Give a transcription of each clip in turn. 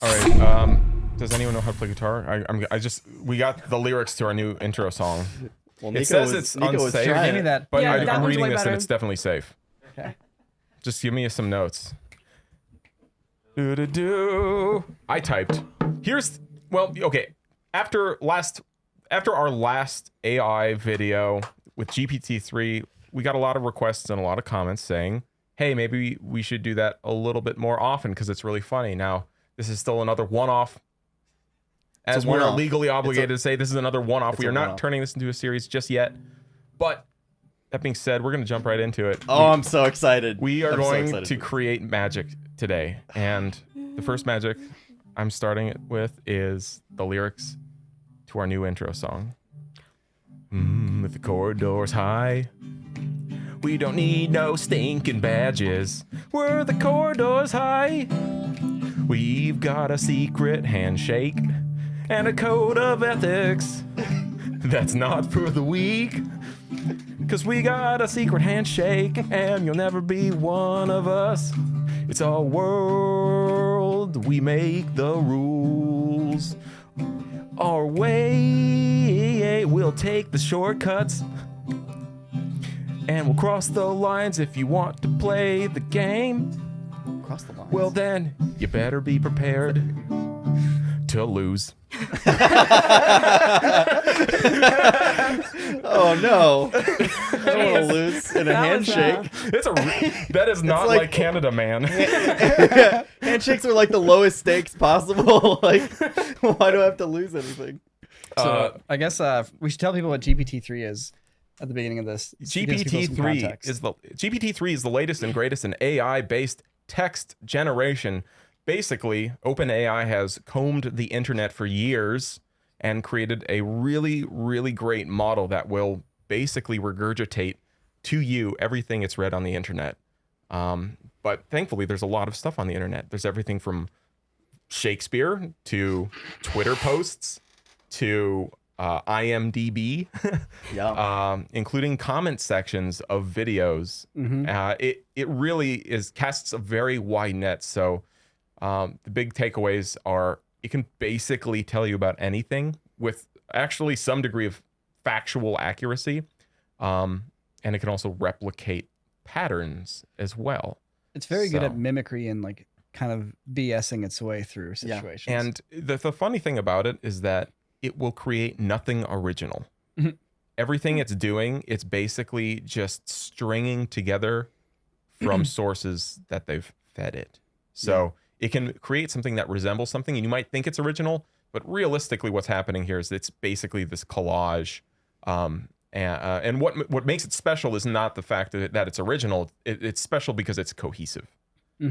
All right. Does anyone know how to play guitar? We got the lyrics to our new intro song. Well, It says it's unsafe. Give me that. But Yeah, I'm one's reading way this better. and it's definitely safe. Okay. Just give me some notes. Do. I typed. Okay. After our last AI video with GPT-3, we got a lot of requests and a lot of comments saying, hey, maybe we should do that a little bit more often because it's really funny. Now, this is still another one-off. As we're legally obligated to say, this is another one-off. We are not turning this into a series just yet. But that being said, we're going to jump right into it. Oh, I'm so excited. We are going to create magic today. And the first magic I'm starting it with is the lyrics to our new intro song. With the corridors high, we don't need no stinking badges. We're the corridors high. We've got a secret handshake and a code of ethics that's not for the weak. 'Cause we got a secret handshake and you'll never be one of us. It's our world, we make the rules. Our way, we'll take the shortcuts. And we'll cross the lines if you want to play the game. Cross the lines. Well then, you better be prepared to lose. Oh no! I don't want to lose in a handshake. That is not like Canada, man. Handshakes are like the lowest stakes possible. Like, why do I have to lose anything? So I guess we should tell people what GPT-3 is at the beginning of this. GPT-3 is the latest and greatest in AI-based text generation. Basically, OpenAI has combed the internet for years and created a really, really great model that will basically regurgitate to you everything it's read on the internet. But thankfully, there's a lot of stuff on the internet. There's everything from Shakespeare to Twitter posts to IMDb, including comment sections of videos. It really casts a very wide net. So the big takeaways are it can basically tell you about anything with actually some degree of factual accuracy. And it can also replicate patterns as well. It's very good at mimicry and like kind of BSing its way through situations. And the funny thing about it is that it will create nothing original. Everything it's doing, it's basically just stringing together from sources that they've fed it. So it can create something that resembles something, and you might think it's original, but realistically what's happening here is it's basically this collage. And what makes it special is not the fact that it's original. It's special because it's cohesive.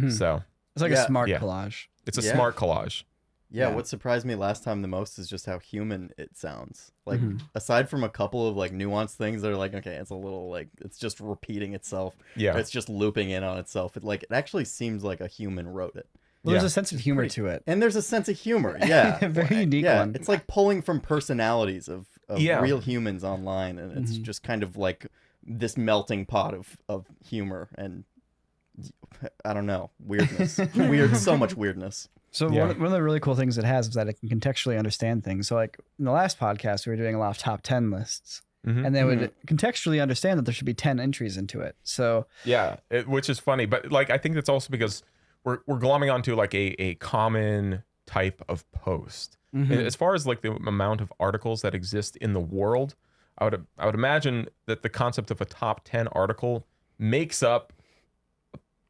So it's like a smart collage. It's a smart collage. Yeah, what surprised me last time the most is just how human it sounds. Like, aside from a couple of like nuanced things that are like, okay, it's a little like it's just repeating itself. Yeah, it's just looping in on itself. It actually seems like a human wrote it. Well, there's a sense of humor to it, and there's a sense of humor. Yeah, a very unique one. It's like pulling from personalities of real humans online, and it's just kind of like this melting pot of humor and I don't know, weirdness. So much weirdness. So one of the really cool things it has is that it can contextually understand things. So like in the last podcast, we were doing a lot of top 10 lists. And they would contextually understand that there should be 10 entries into it. So which is funny, but like I think that's also because we're glomming onto like a common type of post. As far as like the amount of articles that exist in the world, I would imagine that the concept of a top 10 article makes up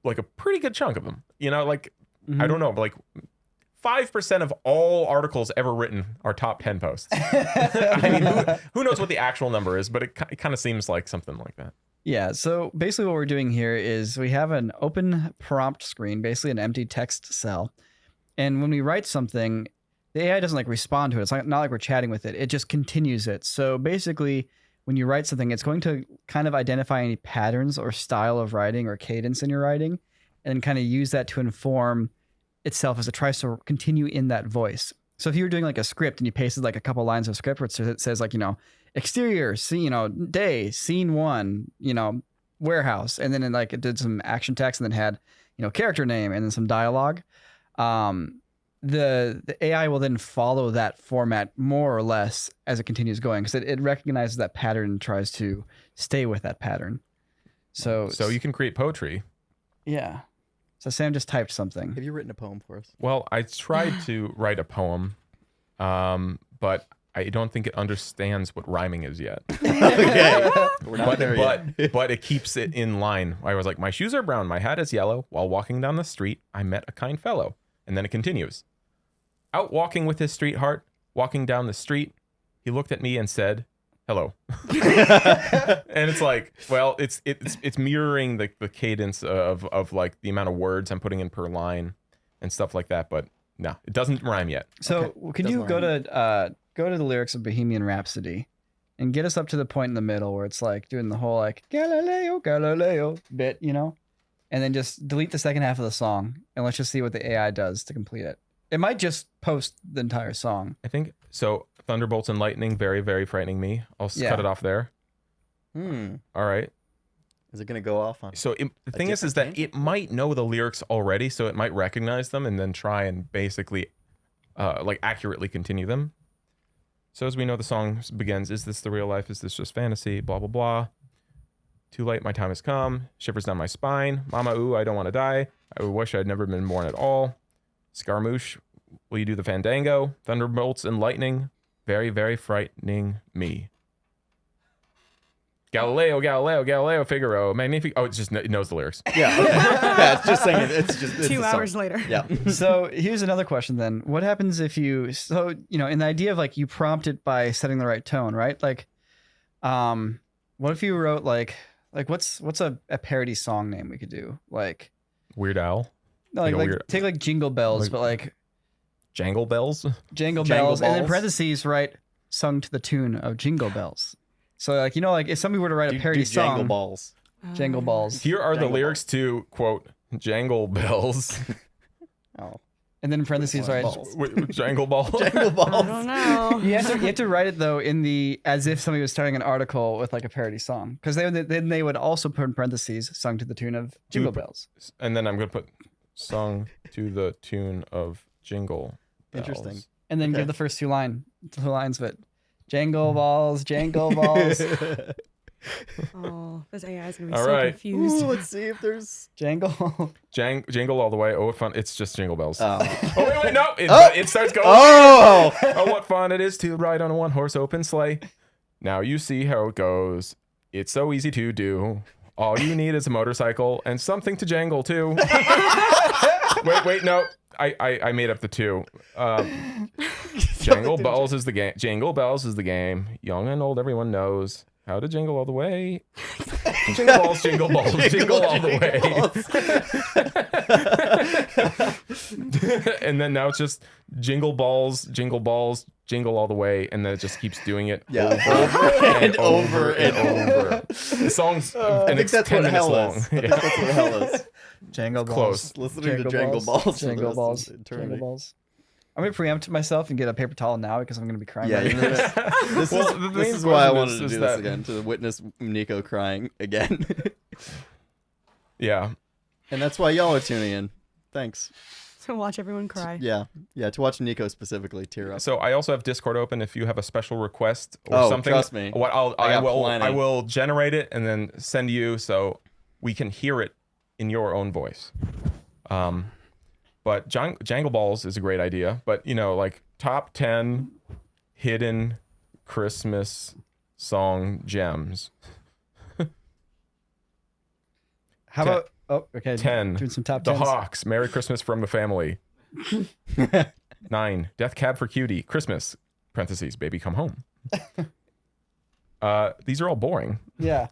like a pretty good chunk of them. You know, like I don't know, but like 5% of all articles ever written are top 10 posts. I mean, who knows what the actual number is, but it kind of seems like something like that. Yeah, so basically what we're doing here is we have an open prompt screen, basically an empty text cell. And when we write something, the AI doesn't like respond to it. It's not like we're chatting with it. It just continues it. So basically, when you write something, it's going to kind of identify any patterns or style of writing or cadence in your writing and kind of use that to inform itself as it tries to continue in that voice. So if you were doing like a script and you pasted like a couple lines of script where it says like, exterior, day, scene 1, warehouse. And then it did some action text and then had, character name and then some dialogue. the AI will then follow that format more or less as it continues going, because it recognizes that pattern and tries to stay with that pattern. So you can create poetry. Yeah. So Sam just typed something. Have you written a poem for us? Well, I tried to write a poem, but I don't think it understands what rhyming is yet. Okay. We're not there yet. But it keeps it in line. I was like, my shoes are brown, my hat is yellow. While walking down the street, I met a kind fellow. And then it continues. Out walking with his streetheart, walking down the street, he looked at me and said, hello. And it's like, well, it's mirroring the cadence of like the amount of words I'm putting in per line and stuff like that. But no, it doesn't rhyme yet. So could you go to the lyrics of Bohemian Rhapsody and get us up to the point in the middle where it's like doing the whole like Galileo, Galileo bit, you know? And then just delete the second half of the song and let's just see what the AI does to complete it. It might just post the entire song. I think so. Thunderbolts and lightning, very, very frightening me. I'll cut it off there. All right. Is it going to go off on? So the thing is that it might know the lyrics already, so it might recognize them and then try and basically like accurately continue them. So as we know, the song begins, is this the real life? Is this just fantasy? Blah, blah, blah. Too late, my time has come. Shivers down my spine. Mama, ooh, I don't want to die. I wish I'd never been born at all. Scaramouche, will you do the fandango? Thunderbolts and lightning, very, very frightening me. Galileo, Galileo, Galileo, Figaro, Magnific. Oh, it knows the lyrics. Yeah, okay. Yeah, it's just saying it's just 2 hours later. Yeah. So here's another question then. What happens if you, in the idea of like you prompt it by setting the right tone, right? Like, what if you wrote like what's a parody song name we could do? Like Weird Al. No, like take like Jingle Bells, but like Jangle Bells. Jangle Bells, and in parentheses write sung to the tune of Jingle Bells. So like like if somebody were to write a parody song, Jangle Balls. Jangle Balls. Here are Jangle the lyrics to quote Jangle Bells. Oh. And then in parentheses right Jangle Balls. Jangle Balls. I don't know. you have to write it though in the as if somebody was starting an article with like a parody song, because then they would also put in parentheses sung to the tune of Jingle Bells. And then I'm gonna put sung to the tune of Jingle Bells. Interesting. And then give the first two lines of it. Jangle balls, jangle balls. Oh, this AI is gonna be All so right. confused. Ooh, let's see if there's Jangle. Jingle all the way. Oh, what fun! It's just Jingle Bells. Oh. Oh wait, no! It starts going. Oh! Oh, what fun it is to ride on a one-horse open sleigh. Now you see how it goes. It's so easy to do. All you need is a motorcycle and something to jangle too. wait, no. I made up the two. Jangle Bells is the game. Jingle Bells is the game. Young and old, everyone knows how to jingle all the way. Jingle balls, jingle balls, jingle all the way. And then now it's just jingle balls, jingle all the way, and then it just keeps doing it over and over. The song's and it's 10 minutes long. I think that's what hell is. Jangle balls. Close. Listening to Jangle Balls. Jangle balls. Jangle balls. I'm gonna preempt myself and get a paper towel now because I'm gonna be crying. Yeah, later. this is why I wanted to do this again, to witness Niko crying again. Yeah. And that's why y'all are tuning in. Thanks. To watch everyone cry. Yeah, to watch Niko specifically tear up. So I also have Discord open if you have a special request or something. Trust me. What I will generate it and then send you so we can hear it in your own voice. But Jangle Balls is a great idea. But like top 10 hidden Christmas song gems. How about? Oh, okay. 10. Doing some top The 10s. Hawks. Merry Christmas from the family. 9. Death Cab for Cutie. Christmas. Parentheses. Baby come home. These are all boring. Yeah.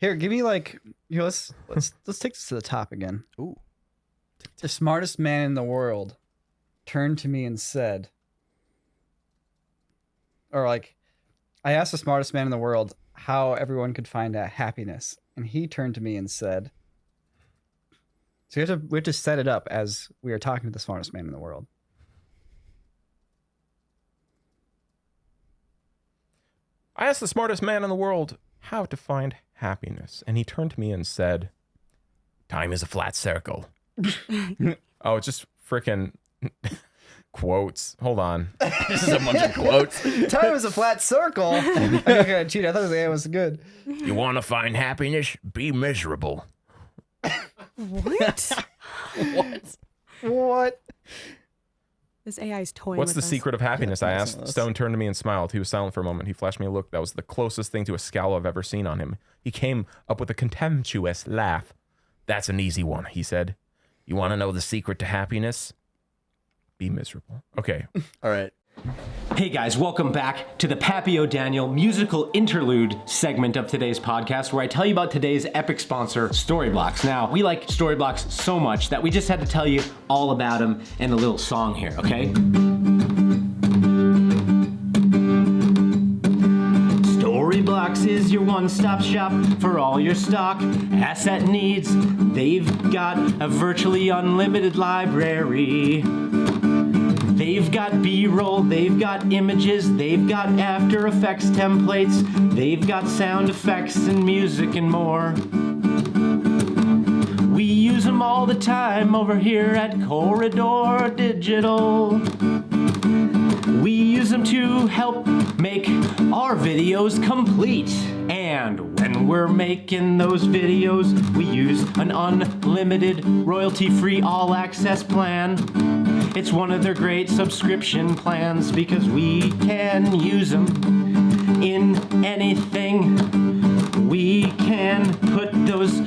Here, give me like. Here, let's take this to the top again. Ooh. The smartest man in the world turned to me and said, or like, I asked the smartest man in the world how everyone could find happiness, and he turned to me and said. So we have to set it up as we are talking to the smartest man in the world. I asked the smartest man in the world how to find happiness, and he turned to me and said, "Time is a flat circle." Oh, just freaking quotes. Hold on. This is a bunch of quotes. Time is a flat circle. Okay, cheat. I thought the AI was good. You want to find happiness? Be miserable. What? What? This AI is toying What's with the us. secret of happiness? I asked. us. Stone turned to me and smiled. He was silent for a moment. He flashed me a look that was the closest thing to a scowl I've ever seen on him. He came up with a contemptuous laugh. That's an easy one, he said. You want to know the secret to happiness? Be miserable. Okay. All right. Hey guys, welcome back to the Pappy O'Daniel musical interlude segment of today's podcast, where I tell you about today's epic sponsor, Storyblocks. Now, we like Storyblocks so much that we just had to tell you all about them in a little song here, okay? Storyblocks is your one-stop shop for all your stock asset needs. They've got a virtually unlimited library. They've got B-roll, they've got images, they've got After Effects templates, they've got sound effects and music and more. We use them all the time over here at Corridor Digital. We use them to help make our videos complete. And when we're making those videos, we use an unlimited, royalty-free, all-access plan. It's one of their great subscription plans because we can use them in anything. We can put those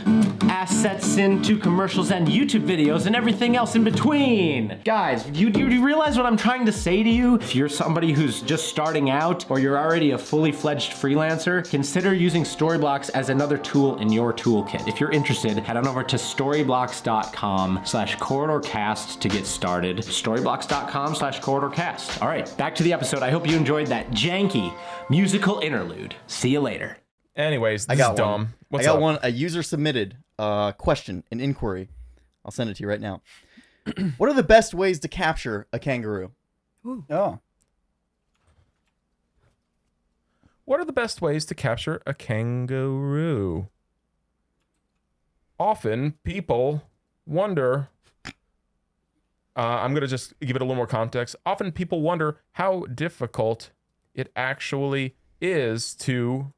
assets into commercials and YouTube videos and everything else in between. Guys, do you realize what I'm trying to say to you? If you're somebody who's just starting out or you're already a fully fledged freelancer, consider using Storyblocks as another tool in your toolkit. If you're interested, head on over to storyblocks.com/corridorcast to get started. Storyblocks.com/corridorcast. All right, back to the episode. I hope you enjoyed that janky musical interlude. See you later. Anyways, this I got is dumb. one. What's I got up? one. A user submitted question, an inquiry. I'll send it to you right now. What are the best ways to capture a kangaroo? Oh. What are the best ways to capture a kangaroo? Often people wonder, I'm going to just give it a little more context. Often people wonder how difficult it actually is to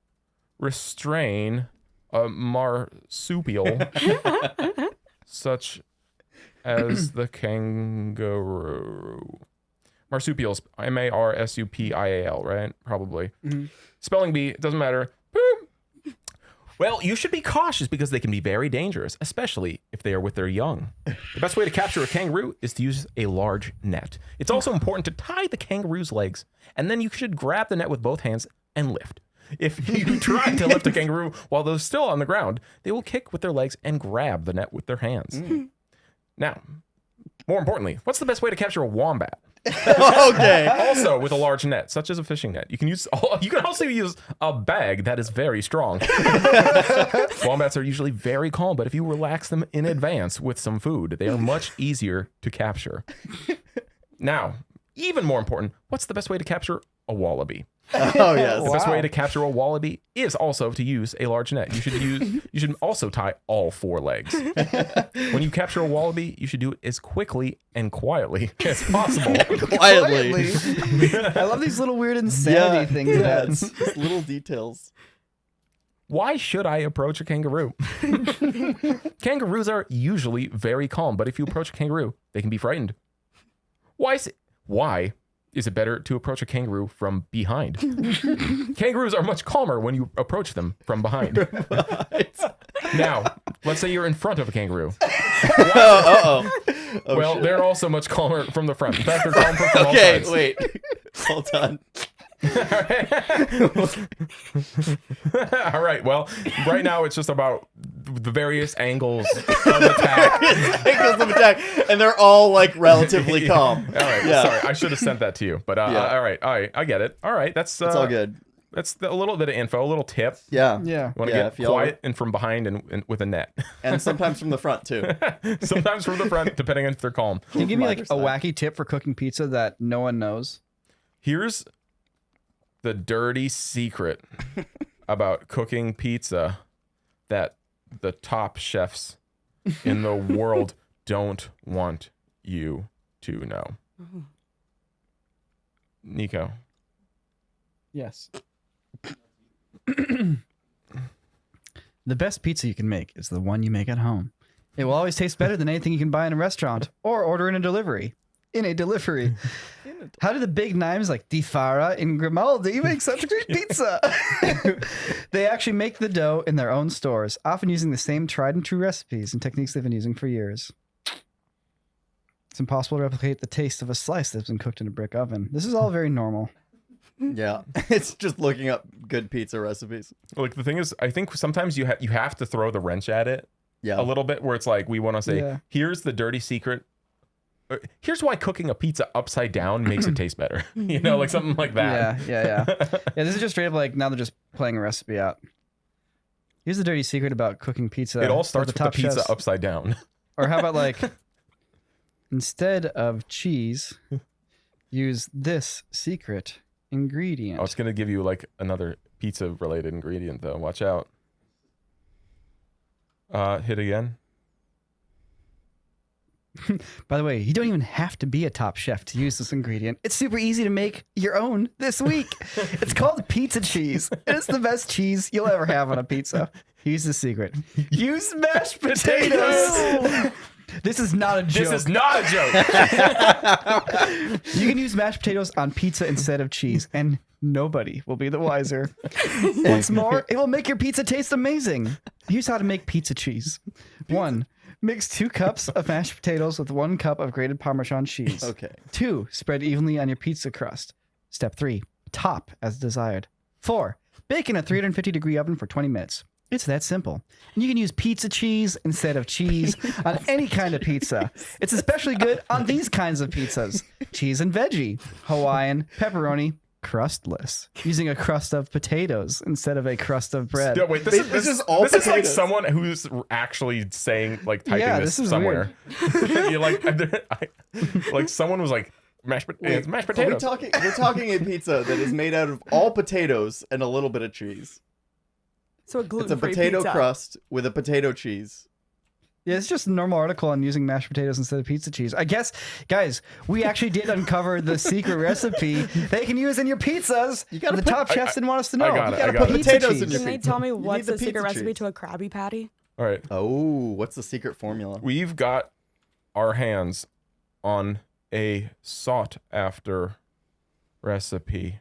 restrain a marsupial such as the kangaroo. Marsupials, M-A-R-S-U-P-I-A-L, right? Probably. Mm-hmm. Spelling bee, it doesn't matter. Boom. Well, you should be cautious because they can be very dangerous, especially if they are with their young. The best way to capture a kangaroo is to use a large net. It's also important to tie the kangaroo's legs, and then you should grab the net with both hands and lift. If you try to lift a kangaroo while they're still on the ground, they will kick with their legs and grab the net with their hands. Now, more importantly, what's the best way to capture a wombat? Okay. Also with a large net, such as a fishing net. You can also use a bag that is very strong. Wombats are usually very calm, but if you relax them in advance with some food, they are much easier to capture. Now, even more important, what's the best way to capture a wallaby? Oh yes. The best way to capture a wallaby is also to use a large net. You should also tie all four legs. When you capture a wallaby, you should do it as quickly and quietly as possible. Quietly. I love these little weird insanity things. Yeah, it's just little details. Why should I approach a kangaroo? Kangaroos are usually very calm, but if you approach a kangaroo, they can be frightened. Why is it better to approach a kangaroo from behind? Kangaroos are much calmer when you approach them from behind. Now, let's say you're in front of a kangaroo. Well, they're also much calmer from the front. In fact, they're calm from all sides. Okay, wait. Hold on. All right. Well, right now it's just about the various angles of attack. Angles of attack, and they're all like relatively calm. All right. Yeah. Sorry, I should have sent that to you. But all right. I get it. All right. That's It's all good. That's a little bit of info, a little tip. Yeah. Yeah. You want to Yeah, get if y'all- quiet and from behind and with a net. And sometimes from the front too. Sometimes from the front, depending on if they're calm. Can you give me like From a either wacky tip for cooking pizza that no one knows? Here's the dirty secret about cooking pizza that the top chefs in the world don't want you to know. Niko. Yes. The best pizza you can make is the one you make at home. It will always taste better than anything you can buy in a restaurant or order in a delivery. How do the big names like Di Fara and Grimaldi make such great pizza? They actually make the dough in their own stores, often using the same tried and true recipes and techniques they've been using for years. It's impossible to replicate the taste of a slice that's been cooked in a brick oven. This is all very normal. Yeah, it's just looking up good pizza recipes. Like the thing is, I think sometimes you have to throw the wrench at it Yeah, a little bit, where it's like we want to say, here's the dirty secret. Here's why cooking a pizza upside down makes it taste better. You know, like something like that. Yeah. This is just straight up like now they're just playing a recipe out. Here's the dirty secret about cooking pizza. It all starts with the pizza chefs. upside down. Or how about like, instead of cheese, use this secret ingredient. Oh, it's gonna give you like another pizza related ingredient though. Watch out. Hit again. By the way, you don't even have to be a top chef to use this ingredient. It's super easy to make your own this week. It's called pizza cheese. And it's the best cheese you'll ever have on a pizza. Here's the secret. Use mashed potatoes. This is not a joke. This is not a joke. You can use mashed potatoes on pizza instead of cheese, and nobody will be the wiser. What's more, it will make your pizza taste amazing. Here's how to make pizza cheese. 1. Mix 2 cups of mashed potatoes with 1 cup of grated Parmesan cheese. Okay. 2. Spread evenly on your pizza crust. Step 3. Top as desired. 4. Bake in a 350-degree oven for 20 minutes. It's that simple. And you can use pizza cheese instead of cheese on any kind of pizza. It's especially good on these kinds of pizzas. Cheese and veggie, Hawaiian, pepperoni, crustless, using a crust of potatoes instead of a crust of bread. Yeah, wait, this is like someone who's actually saying, like, typing this somewhere. You're like someone was like, mashed potatoes. We're talking a pizza that is made out of all potatoes and a little bit of cheese. So it's a potato crust with a potato cheese. Yeah, it's just a normal article on using mashed potatoes instead of pizza cheese. I guess, guys, we actually did uncover the secret recipe they can use in your pizzas. The top chefs didn't want us to know. I got put potatoes in your Can they tell me what's the secret recipe to a Krabby Patty? All right. Oh, what's the secret formula? We've got our hands on a sought-after recipe.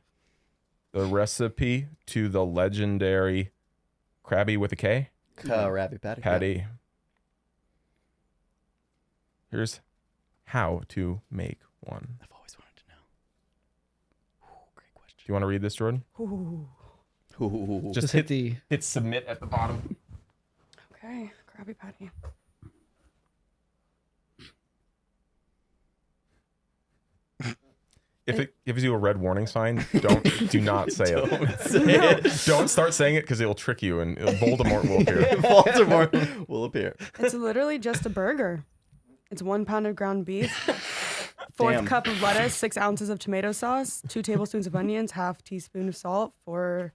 The recipe to the legendary Krabby with a K? Krabby Patty. Patty. Here's how to make one. I've always wanted to know. Ooh, great question. Do you want to read this, Jordan? Ooh. Just hit submit at the bottom. Okay, Krabby Patty. If it gives you a red warning sign, do not say it. Don't start saying it because it'll trick you and Voldemort will appear. Voldemort will appear. It's literally just a burger. It's 1 pound of ground beef, 4th cup of lettuce, 6 ounces of tomato sauce, 2 tablespoons of onions, half teaspoon of salt, 4th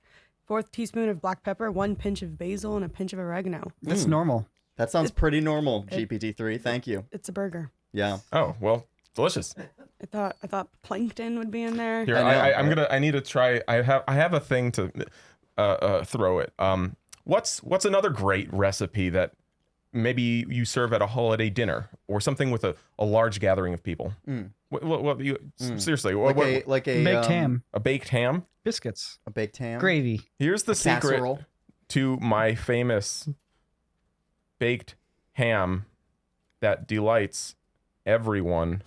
teaspoon of black pepper, 1 pinch of basil, and a pinch of oregano. That's normal. That sounds pretty normal, GPT-3. Thank you. It's a burger. Yeah. Oh, well, delicious. I thought plankton would be in there. Here, I need to try. I have a thing to throw it. What's another great recipe that maybe you serve at a holiday dinner or something with a large gathering of people? Seriously, like a baked ham, a baked ham, biscuits, a baked ham, gravy. Here's the secret casserole to my famous baked ham that delights everyone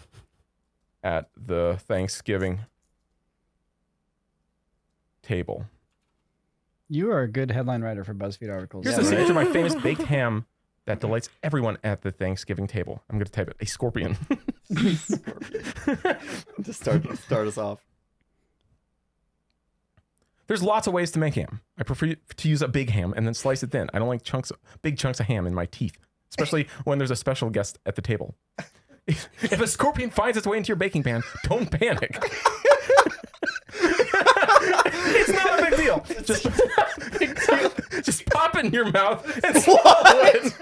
at the Thanksgiving table. You are a good headline writer for BuzzFeed articles. Here's the secret to my famous baked ham that delights everyone at the Thanksgiving table. I'm going to type it. A scorpion. To start us off. There's lots of ways to make ham. I prefer to use a big ham and then slice it thin. I don't like big chunks of ham in my teeth, especially when there's a special guest at the table. If a scorpion finds its way into your baking pan, don't panic. It's not a big deal. Just pop it in your mouth and swallow it.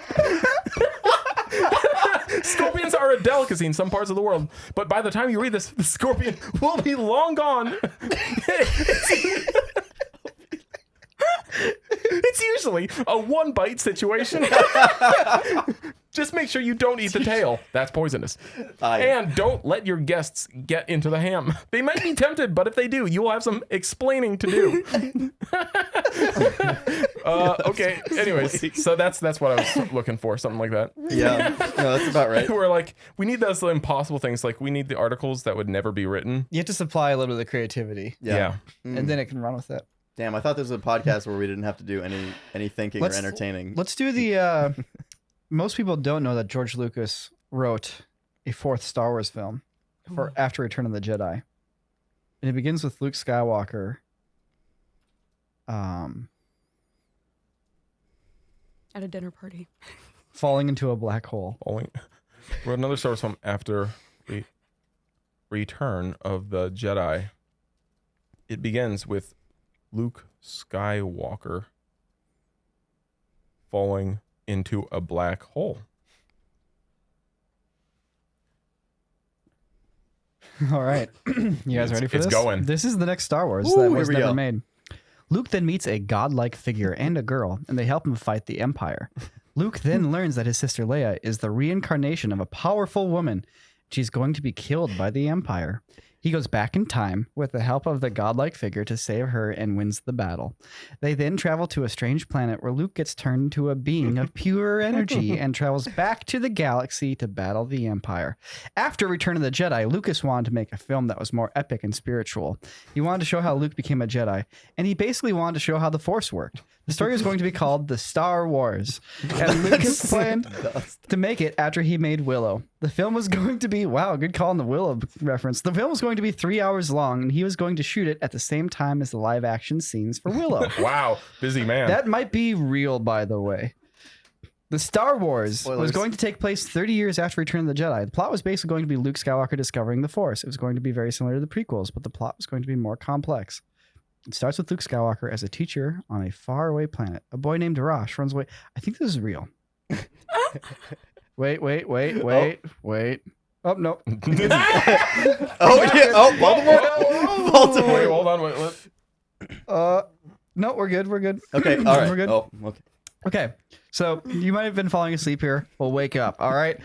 Scorpions are delicacy in some parts of the world. But by the time you read this, the scorpion will be long gone. It's usually a one bite situation. Just make sure you don't eat the tail. That's poisonous. And don't let your guests get into the ham. They might be tempted, but if they do, you will have some explaining to do. Okay. Anyways, so that's what I was looking for. Something like that. Yeah. No, that's about right. We're like, we need those impossible things. Like we need the articles that would never be written. You have to supply a little bit of creativity. Yeah. And then it can run with it. Damn, I thought this was a podcast where we didn't have to do any thinking or entertaining. Let's do the... most people don't know that George Lucas wrote a fourth Star Wars film for after Return of the Jedi. And it begins with Luke Skywalker. At a dinner party. Falling into a black hole. Wrote another Star Wars film after Return of the Jedi. It begins with Luke Skywalker falling into a black hole. All right. You guys ready for this? It's going. This is the next Star Wars Ooh, that was here we never go. made. Luke then meets a godlike figure and a girl, and they help him fight the Empire. Luke then learns that his sister Leia is the reincarnation of a powerful woman. She's going to be killed by the Empire. He goes back in time with the help of the godlike figure to save her and wins the battle. They then travel to a strange planet where Luke gets turned into a being of pure energy and travels back to the galaxy to battle the Empire. After Return of the Jedi, Lucas wanted to make a film that was more epic and spiritual. He wanted to show how Luke became a Jedi, and he basically wanted to show how the Force worked. The story was going to be called The Star Wars, and Lucas planned to make it after he made Willow. The film was going to be, wow, good call on the Willow reference. The film was going to be 3 hours long, and he was going to shoot it at the same time as the live action scenes for Willow. Wow, busy man. That might be real, by the way. The Star Wars Spoilers. was going to take place 30 years after Return of the Jedi. The plot was basically going to be Luke Skywalker discovering the Force. It was going to be very similar to the prequels, but the plot was going to be more complex. It starts with Luke Skywalker as a teacher on a faraway planet. A boy named Arash runs away. I think this is real. Wait. Oh, no. Oh, yeah. Oh, Baltimore. Wait, hold on. Wait. No, we're good. Okay, all right. We're good. Oh, okay. Okay, so you might have been falling asleep here. Well, wake up, all right?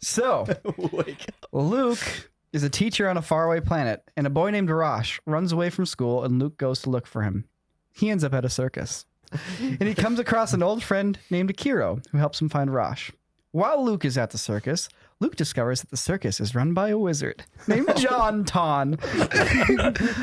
So, Wake up. Luke is a teacher on a faraway planet, and a boy named Arash runs away from school, and Luke goes to look for him. He ends up at a circus, and he comes across an old friend named Akiro, who helps him find Arash. While Luke is at the circus, Luke discovers that the circus is run by a wizard named John Ton.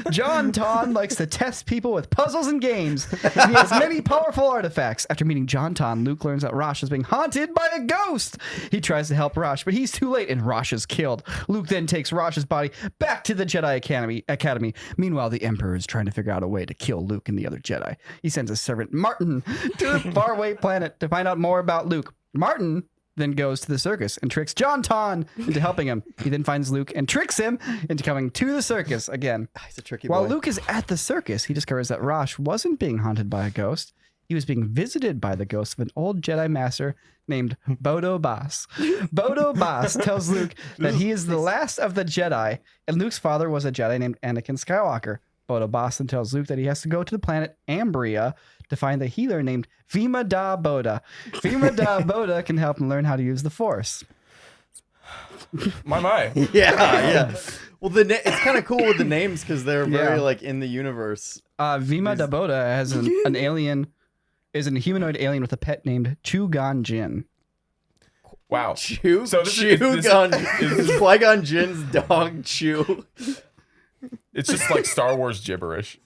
John Ton likes to test people with puzzles and games. And he has many powerful artifacts. After meeting John Ton, Luke learns that Rosh is being haunted by a ghost. He tries to help Rosh, but he's too late and Rosh is killed. Luke then takes Rosh's body back to the Jedi Academy. Meanwhile, the Emperor is trying to figure out a way to kill Luke and the other Jedi. He sends his servant Martin to the faraway planet to find out more about Luke. Martin then goes to the circus and tricks John Ton into helping him. He then finds Luke and tricks him into coming to the circus again. He's a tricky While boy. Luke is at the circus, he discovers that Rosh wasn't being haunted by a ghost. He was being visited by the ghost of an old Jedi master named Bodo Bass. Bodo Bass tells Luke that he is the last of the Jedi, and Luke's father was a Jedi named Anakin Skywalker. Bodo Bass then tells Luke that he has to go to the planet Ambria to find a healer named Vima Da Boda. Vima Da Boda can help him learn how to use the Force. My. Yeah. Well, it's kind of cool with the names because they're very like in the universe. Vima Da Boda has an alien, is a humanoid alien with a pet named Chugan Jin. Wow. Chew? So this is Qui-Gon Jinn's dog Chew. It's just like Star Wars gibberish.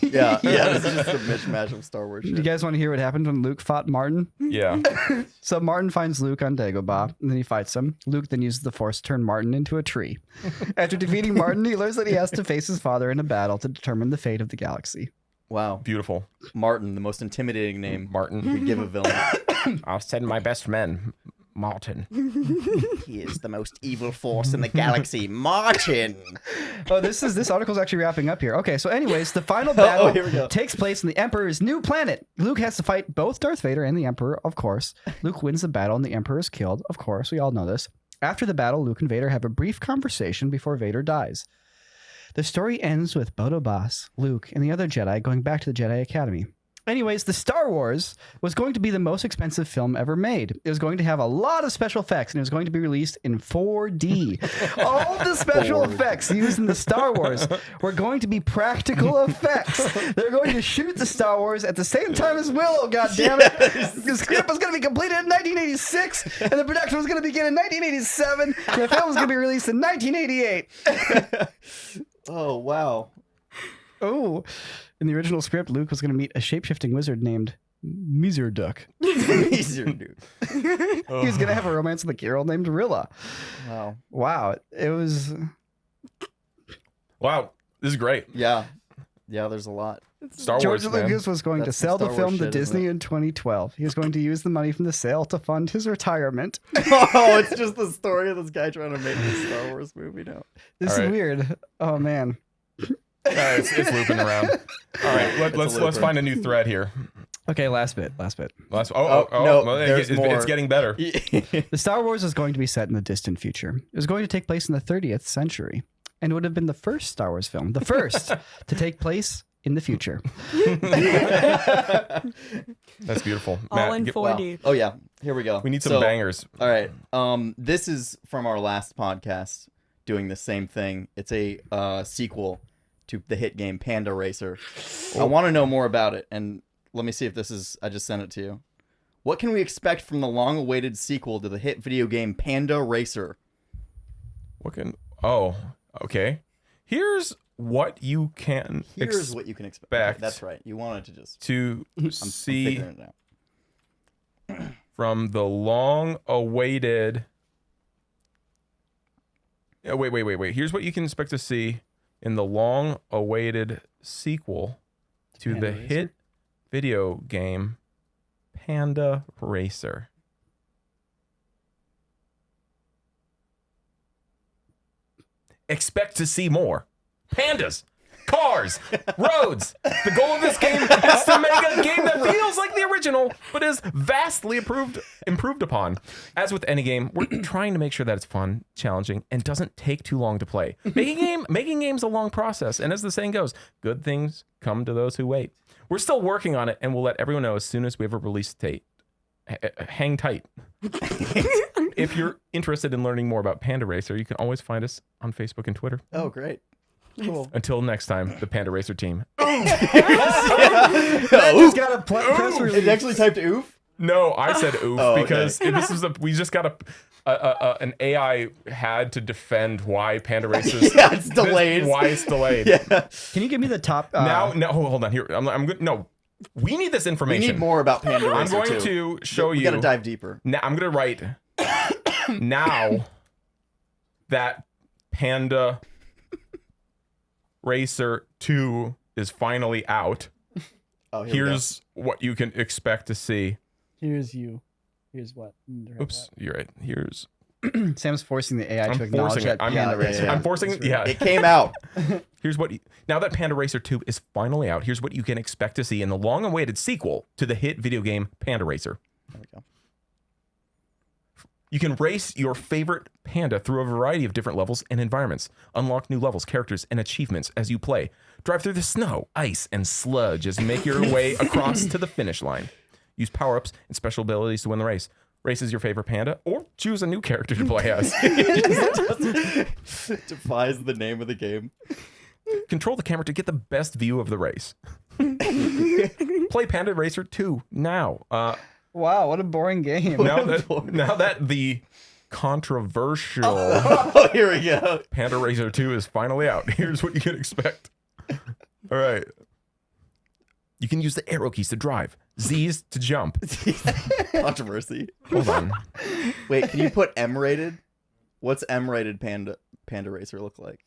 Yeah, this is just a mishmash of Star Wars Do shit. you guys want to hear what happened when Luke fought Martin? Yeah. So Martin finds Luke on Dagobah, and then he fights him. Luke then uses the Force to turn Martin into a tree. After defeating Martin, he learns that he has to face his father in a battle to determine the fate of the galaxy. Wow. Beautiful. Martin, the most intimidating name Martin. we give a villain. I'll send my best men. Martin. He is the most evil force in the galaxy. Martin. Oh, this article's actually wrapping up here. Okay, so anyways, the final battle here we go. takes place on the Emperor's new planet. Luke has to fight both Darth Vader and the Emperor, of course. Luke wins the battle and the Emperor is killed, of course. We all know this. After the battle, Luke and Vader have a brief conversation before Vader dies. The story ends with Bodo Bass, Luke, and the other Jedi going back to the Jedi Academy. Anyways, the Star Wars was going to be the most expensive film ever made. It was going to have a lot of special effects, and it was going to be released in 4D. All the special effects used in the Star Wars were going to be practical effects. They're going to shoot the Star Wars at the same time as Willow, goddammit. The script was going to be completed in 1986, and the production was going to begin in 1987, and the film was going to be released in 1988. Oh, wow. Oh, in the original script, Luke was going to meet a shape-shifting wizard named Mizerduk. Mizerduk. He was going to have a romance with a girl named Rilla. Wow. Wow. It was... Wow. This is great. Yeah. Yeah, there's a lot. Star George Wars, man. Lucas was going to That's sell the Star film Wars to shit, Disney isn't it? in 2012. He was going to use the money from the sale to fund his retirement. Oh, it's just the story of this guy trying to make a Star Wars movie now. This All right. is weird. Oh, man. It's looping around. All right, let's find a new thread here. Okay, last bit. No, Well, there's more. it's getting better. The Star Wars is going to be set in the distant future. It was going to take place in the 30th century and would have been the first Star Wars film, the first to take place in the future. That's beautiful. All Matt, in get- 4D. Oh yeah, here we go. we need some bangers. All right. This is from our last podcast doing the same thing. It's a sequel to the hit game Panda Racer. I want to know more about it, and let me see if this is... I just sent it to you. What can we expect from the long-awaited sequel to the hit video game Panda Racer? Okay. Here's what you can Here's what you can expect. Okay, that's right. You wanted to just... to I'm see figuring it out. from the long-awaited... Wait. Here's what you can expect to see in the long-awaited sequel to Panda the Racer? hit video game Panda Racer. Expect to see more. Pandas, cars, roads. The goal of this game is to make a game that feels like the original, but is vastly improved upon. As with any game, we're trying to make sure that it's fun, challenging, and doesn't take too long to play. Making games a long process, and as the saying goes, good things come to those who wait. We're still working on it, and we'll let everyone know as soon as we have a release date. Hang tight. If you're interested in learning more about Panda Racer, you can always find us on Facebook and Twitter. Oh, great. Cool. Until next time, the Panda Racer team. That just got a press release. It actually typed oof? No, I said oof Oh, okay. because we just got an AI had to defend why Panda Racer's Yeah, it's delayed. why it's delayed. Yeah. Can you give me the top? No, hold on here. I'm good. No, we need this We information. need more about Panda Racer, I'm going too. to show We you. gotta dive deeper. Now, I'm gonna write now that Panda Racer 2 is finally out. Oh, here we Here's what you can expect to see. Here's you. Here's what? Oops, you're right. Here's Sam's forcing the AI I'm to acknowledge forcing it. that I'm, Panda Racer. yeah. I'm forcing. go. Yeah. It came out. Here's what. Now that Panda Racer 2 is finally out, here's what you can expect to see in the long-awaited sequel to the hit video game Panda Racer. There we go. You can race your favorite panda through a variety of different levels and environments. Unlock new levels, characters, and achievements as you play. Drive through the snow, ice, and sludge as you make your way across to the finish line. Use power-ups and special abilities to win the race. Race as your favorite panda, or choose a new character to play as. Defies the name of the game. Control the camera to get the best view of the race. Play Panda Racer 2 now. Wow, what a boring game. Now that the controversial Oh, here we go. Panda Racer 2 is finally out, here's what you can expect. All right. You can use the arrow keys to drive, Z's to jump. Controversy. Hold on. Wait, can you put M-rated? What's M-rated Panda Racer look like?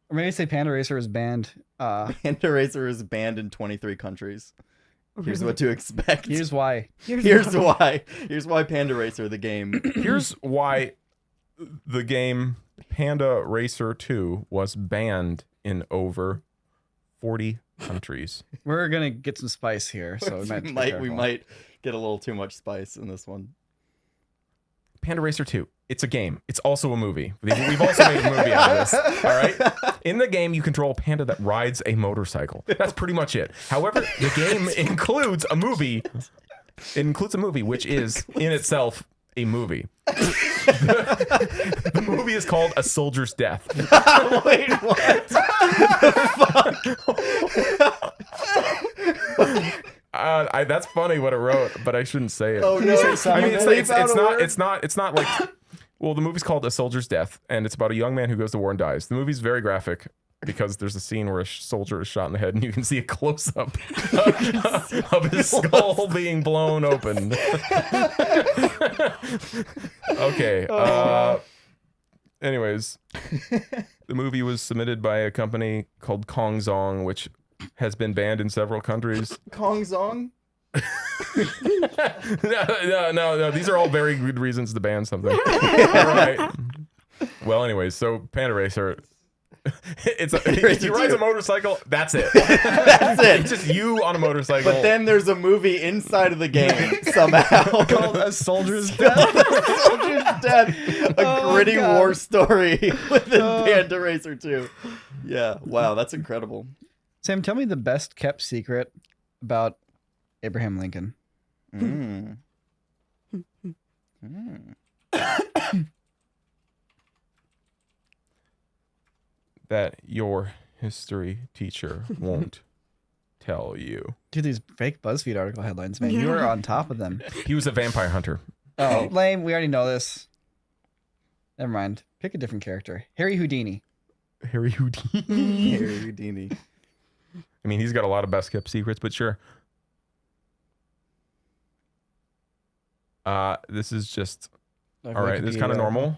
Or maybe say Panda Racer is banned. Panda Racer is banned in 23 countries. Here's what to expect. Here's why. Here's why. Here's why Panda Racer, the game. Here's why the game Panda Racer 2 was banned in over 40 countries. We're gonna get some spice here, so we might. we might get a little too much spice in this one. Panda Racer 2. It's a game. It's also a movie. We've also made a movie out of this. All right. In the game, you control a panda that rides a motorcycle. That's pretty much it. However, the game includes a movie. It includes a movie, which is in itself a movie. The movie is called A Soldier's Death. Wait, what? That's funny what it wrote, but I shouldn't say it. Oh no! I mean, it's not like. Well, the movie's called A Soldier's Death, and it's about a young man who goes to war and dies. The movie's very graphic because there's a scene where a soldier is shot in the head, and you can see a close up of his skull being blown open. Okay. Anyways, the movie was submitted by a company called Kong Zong, which has been banned in several countries. Kong Zong? No. These are all very good reasons to ban something. All right. Well, anyways, so Panda Racer. He rides a motorcycle. That's it. That's it. It's just you on a motorcycle. But then there's a movie inside of the game somehow Called A Soldier's Death. Soldier's Death. A gritty war story within Panda Racer 2. Yeah. Wow, that's incredible. Sam, tell me the best kept secret about Abraham Lincoln. That your history teacher won't tell you. Dude, these fake BuzzFeed article headlines, man. You were on top of them. He was a vampire hunter. Oh, lame. We already know this. Never mind. Pick a different character. Harry Houdini. Harry Houdini. Harry Houdini. I mean, he's got a lot of best kept secrets, but sure. This is just all right. This is kind of normal.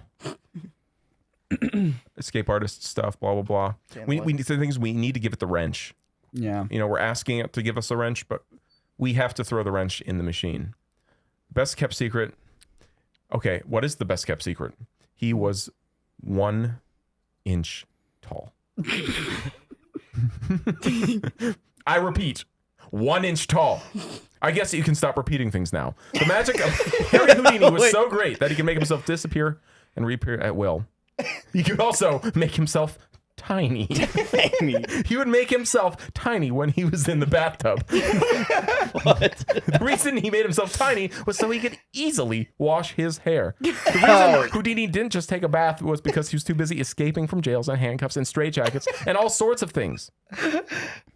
Escape artist stuff, blah blah blah. We the things we need to give it the wrench. Yeah. You know, we're asking it to give us a wrench, but we have to throw the wrench in the machine. Best kept secret. Okay, what is the best kept secret? He was 1 inch tall. I repeat, 1 inch tall. I guess you can stop repeating things now. The magic of Harry Houdini was so great that he can make himself disappear and reappear at will. He could also make himself tiny. He would make himself tiny when he was in the bathtub. What? The reason he made himself tiny was so he could easily wash his hair. The reason Houdini didn't just take a bath was because he was too busy escaping from jails and handcuffs and straitjackets and all sorts of things. I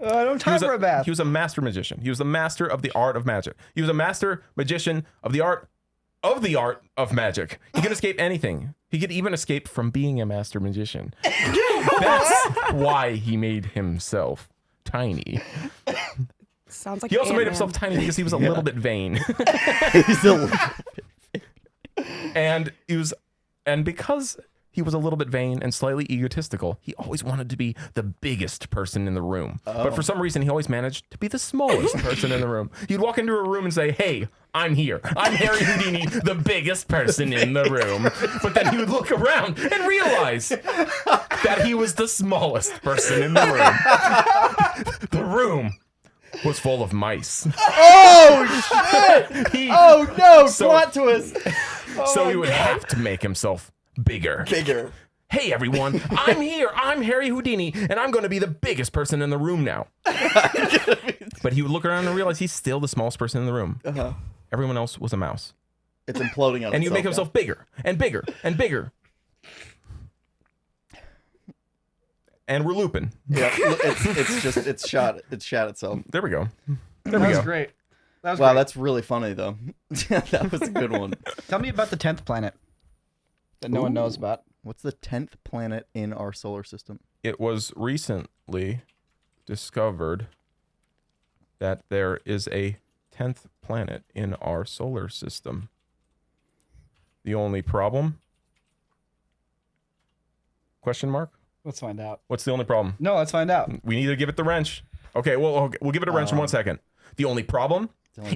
don't time for a bath. He was a master magician. He was a master of the art of magic. He was a master magician of the art of magic. He could escape anything. He could even escape from being a master magician. That's why he made himself tiny. Sounds like he also made himself tiny because he was a little bit vain. He's a little and because he was a little bit vain and slightly egotistical, he always wanted to be the biggest person in the room. But for some reason, he always managed to be the smallest person in the room. He'd walk into a room and say, "Hey, I'm here. I'm Harry Houdini, the biggest person in the room." But then he would look around and realize that he was the smallest person in the room. The room was full of mice. Oh, shit! Oh, no! Plot twist! So he would have to make himself bigger. Hey everyone, I'm here. I'm Harry Houdini, and I'm going to be the biggest person in the room now. But he would look around and realize he's still the smallest person in the room. Everyone else was a mouse. It's imploding on and he'd make himself bigger and bigger and bigger. And we're looping. Yeah, it's shot itself. There we go. That was great. Wow, that's really funny though. That was a good one. Tell me about the 10th planet that no one knows about. What's the 10th planet in our solar system? It was recently discovered that there is a 10th planet in our solar system. The only problem? Question mark? Let's find out. What's the only problem? No, let's find out. We need to give it the wrench. Okay, we'll give it a wrench in 1 second. The only problem?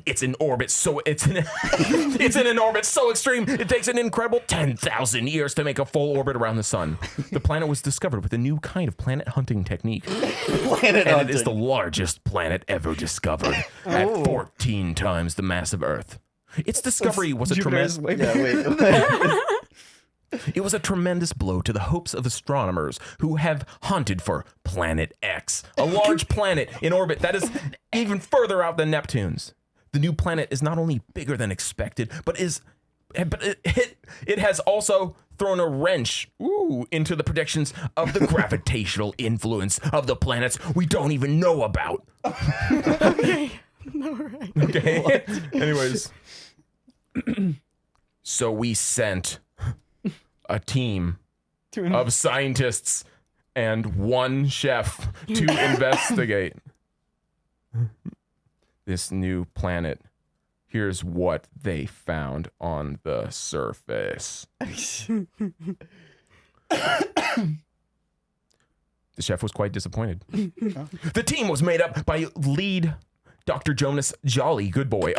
It's in orbit, so it's in an orbit so extreme it takes an incredible 10,000 years to make a full orbit around the sun. The planet was discovered with a new kind of planet hunting technique. It is the largest planet ever discovered at 14 times the mass of Earth. Its discovery was a Jupiter's tremendous... Yeah, wait. It was a tremendous blow to the hopes of astronomers who have hunted for Planet X, a large planet in orbit that is even further out than Neptune's. The new planet is not only bigger than expected, but it has also thrown a wrench into the predictions of the gravitational influence of the planets we don't even know about. Okay. No, right. Okay. Anyways, so we sent a team of scientists and one chef to investigate this new planet. Here's what they found on the surface. The chef was quite disappointed. The team was made up by lead Dr. Jonas Jolly Goodboy,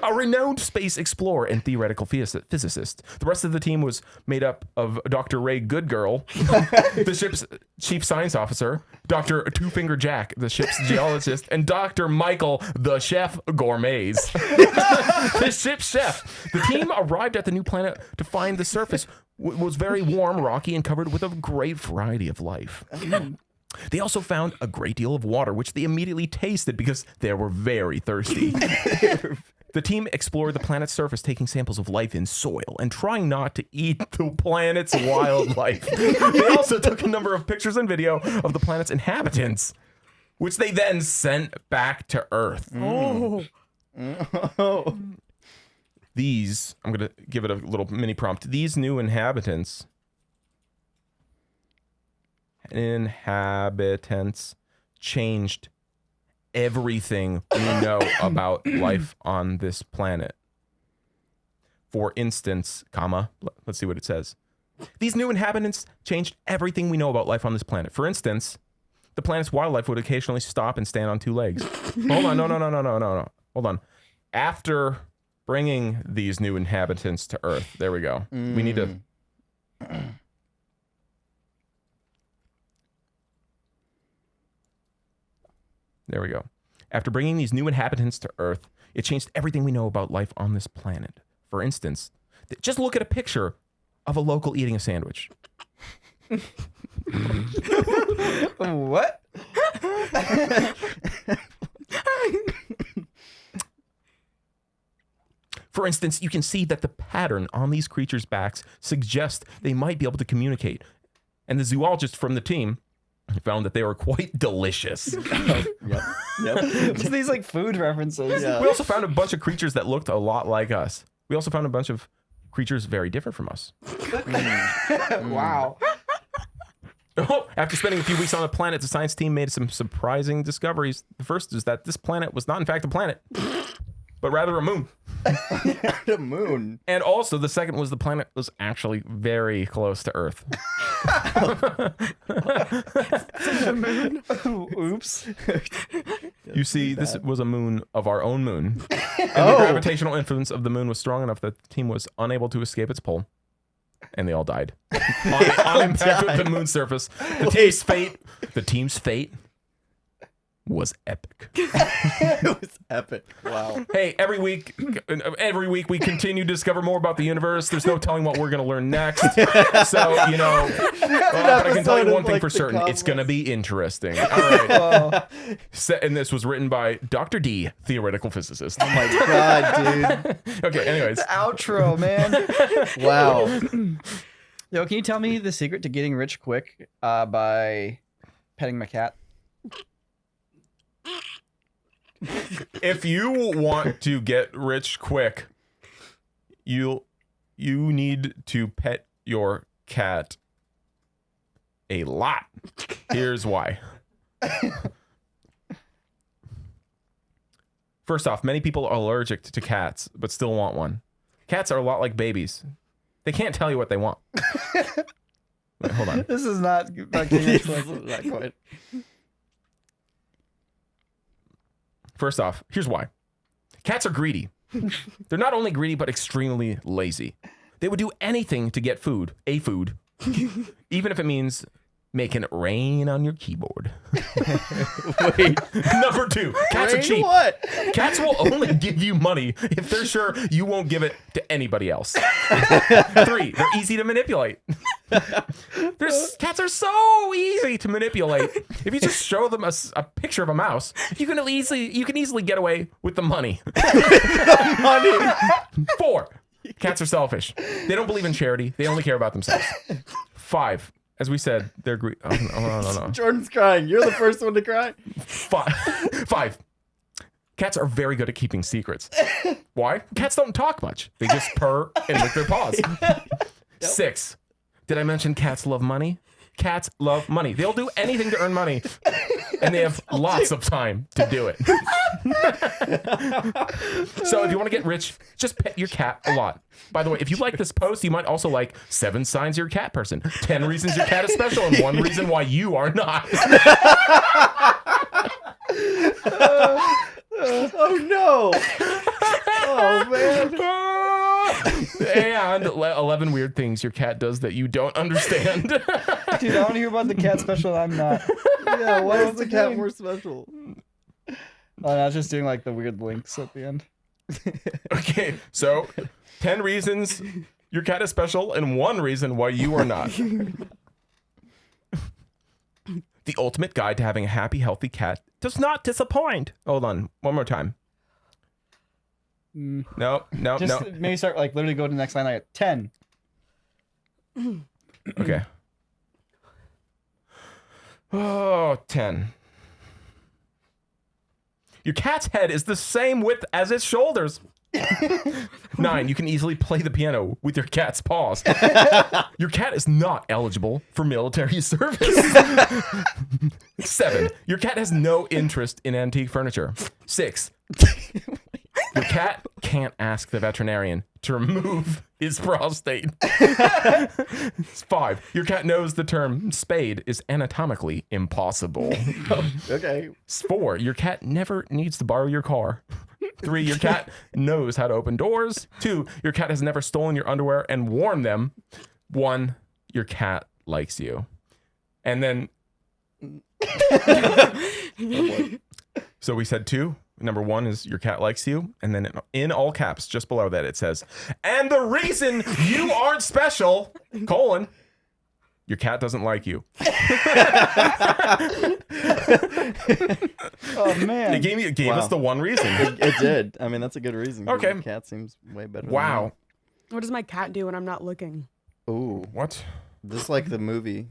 a renowned space explorer and theoretical physicist. The rest of the team was made up of Dr. Ray Goodgirl, the ship's chief science officer, Dr. Two-Finger Jack, the ship's geologist, and Dr. Michael, the chef gourmets. The ship's chef. The team arrived at the new planet to find the surface was very warm, rocky, and covered with a great variety of life. They also found a great deal of water, which they immediately tasted because they were very thirsty. The team explored the planet's surface, taking samples of life in soil and trying not to eat the planet's wildlife. They also took a number of pictures and video of the planet's inhabitants, which they then sent back to Earth. These, I'm going to give it a little mini prompt. These new inhabitants changed everything we know about life on this planet. For instance, let's see what it says. These new inhabitants changed everything we know about life on this planet. For instance, the planet's wildlife would occasionally stop and stand on two legs. Hold on, no. Hold on. After bringing these new inhabitants to Earth, there we go. We need to... There we go. After bringing these new inhabitants to Earth, it changed everything we know about life on this planet. For instance, just look at a picture of a local eating a sandwich. What? For instance, you can see that the pattern on these creatures' backs suggests they might be able to communicate. And the zoologist from the team found that they were quite delicious. Yep. Just these like food references. Yeah. We also found a bunch of creatures that looked a lot like us. We also found a bunch of creatures very different from us. Wow. After spending a few weeks on the planet, the science team made some surprising discoveries. The first is that this planet was not in fact a planet, but rather a moon. The moon. And also the second was the planet was actually very close to Earth. Oops. You see, this was a moon of our own moon. And the gravitational influence of the moon was strong enough that the team was unable to escape its pull. And they all died. On impact with the moon's surface. The team's fate was epic. It was epic. Wow. Hey, every week we continue to discover more about the universe. There's no telling what we're going to learn next. So, but I can tell you one thing for certain. It's going to be interesting. All right. And this was written by Dr. D, theoretical physicist. Oh my God, dude. Okay, anyways. The outro, man. Wow. Yo, can you tell me the secret to getting rich quick by petting my cat? If you want to get rich quick, you need to pet your cat a lot. Here's why. First off, many people are allergic to cats, but still want one. Cats are a lot like babies. They can't tell you what they want. Wait, hold on. This is not quite. First off, here's why. Cats are greedy. They're not only greedy, but extremely lazy. They would do anything to get food, even if it means making it rain on your keyboard. Wait. Number 2, cats are cheap. What? Cats will only give you money if they're sure you won't give it to anybody else. 3, they're easy to manipulate. Cats are so easy to manipulate. If you just show them a picture of a mouse, you can easily get away with the money. 4, cats are selfish. They don't believe in charity. They only care about themselves. 5, as we said, they're greedy. Oh, no. Jordan's crying. You're the first one to cry. 5, cats are very good at keeping secrets. Why? Cats don't talk much. They just purr and lick their paws. 6, did I mention cats love money? Cats love money. They'll do anything to earn money. And they have lots of time to do it. So if you want to get rich, just pet your cat a lot. By the way, if you like this post, you might also like 7 signs you're a cat person, 10 reasons your cat is special, and 1 reason why you are not. Oh no! Oh man! And 11 weird things your cat does that you don't understand. Dude, I want to hear about the cat special. I'm not. Yeah, why is the cat more special? Oh, no, I was just doing like the weird links at the end. Okay, so 10 reasons your cat is special and 1 reason why you are not. The ultimate guide to having a happy, healthy cat does not disappoint. Hold on, one more time. No. Just maybe start like literally go to the next line like 10. Okay. Oh, 10. Your cat's head is the same width as its shoulders. 9, you can easily play the piano with your cat's paws. Your cat is not eligible for military service. 7, your cat has no interest in antique furniture. 6, your cat can't ask the veterinarian to remove his prostate. 5, your cat knows the term spade is anatomically impossible. Okay. 4, your cat never needs to borrow your car. 3, your cat knows how to open doors. 2, your cat has never stolen your underwear and worn them. 1, your cat likes you. And then... So we said 2. Number 1 is your cat likes you. And then in all caps, just below that, it says, and the reason you aren't special, : your cat doesn't like you. Oh man! It gave us the 1 reason. It did. I mean, that's a good reason. Okay. The cat seems way better. Wow. What does my cat do when I'm not looking? Ooh. What? Just like the movie.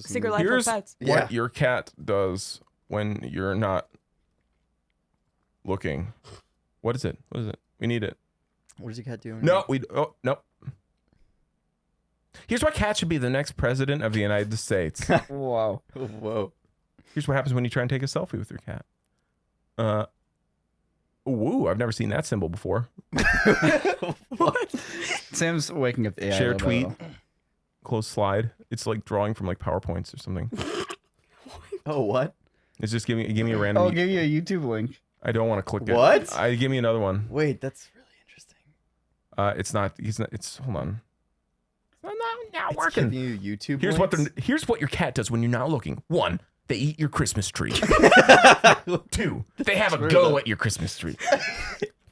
Secret Life Here's of Pets. what your cat does when you're not looking. What is it? What is it? We need it. What does your cat do? No, no. Here's why cats should be the next president of the United States. Wow. Whoa. Here's what happens when you try and take a selfie with your cat. Woo, I've never seen that symbol before. What? Sam's waking up the AI. Share tweet. Close slide. It's like drawing from like PowerPoints or something. Oh, what? It's just give me a random. I'll give you a YouTube link. I don't want to click it. What? Give me another one. Wait, that's really interesting. It's not. He's not. It's hold on. It's not It's working. giving you YouTube Here's what your cat does when you're not looking. 1, they eat your Christmas tree. 2, they have a go at your Christmas tree.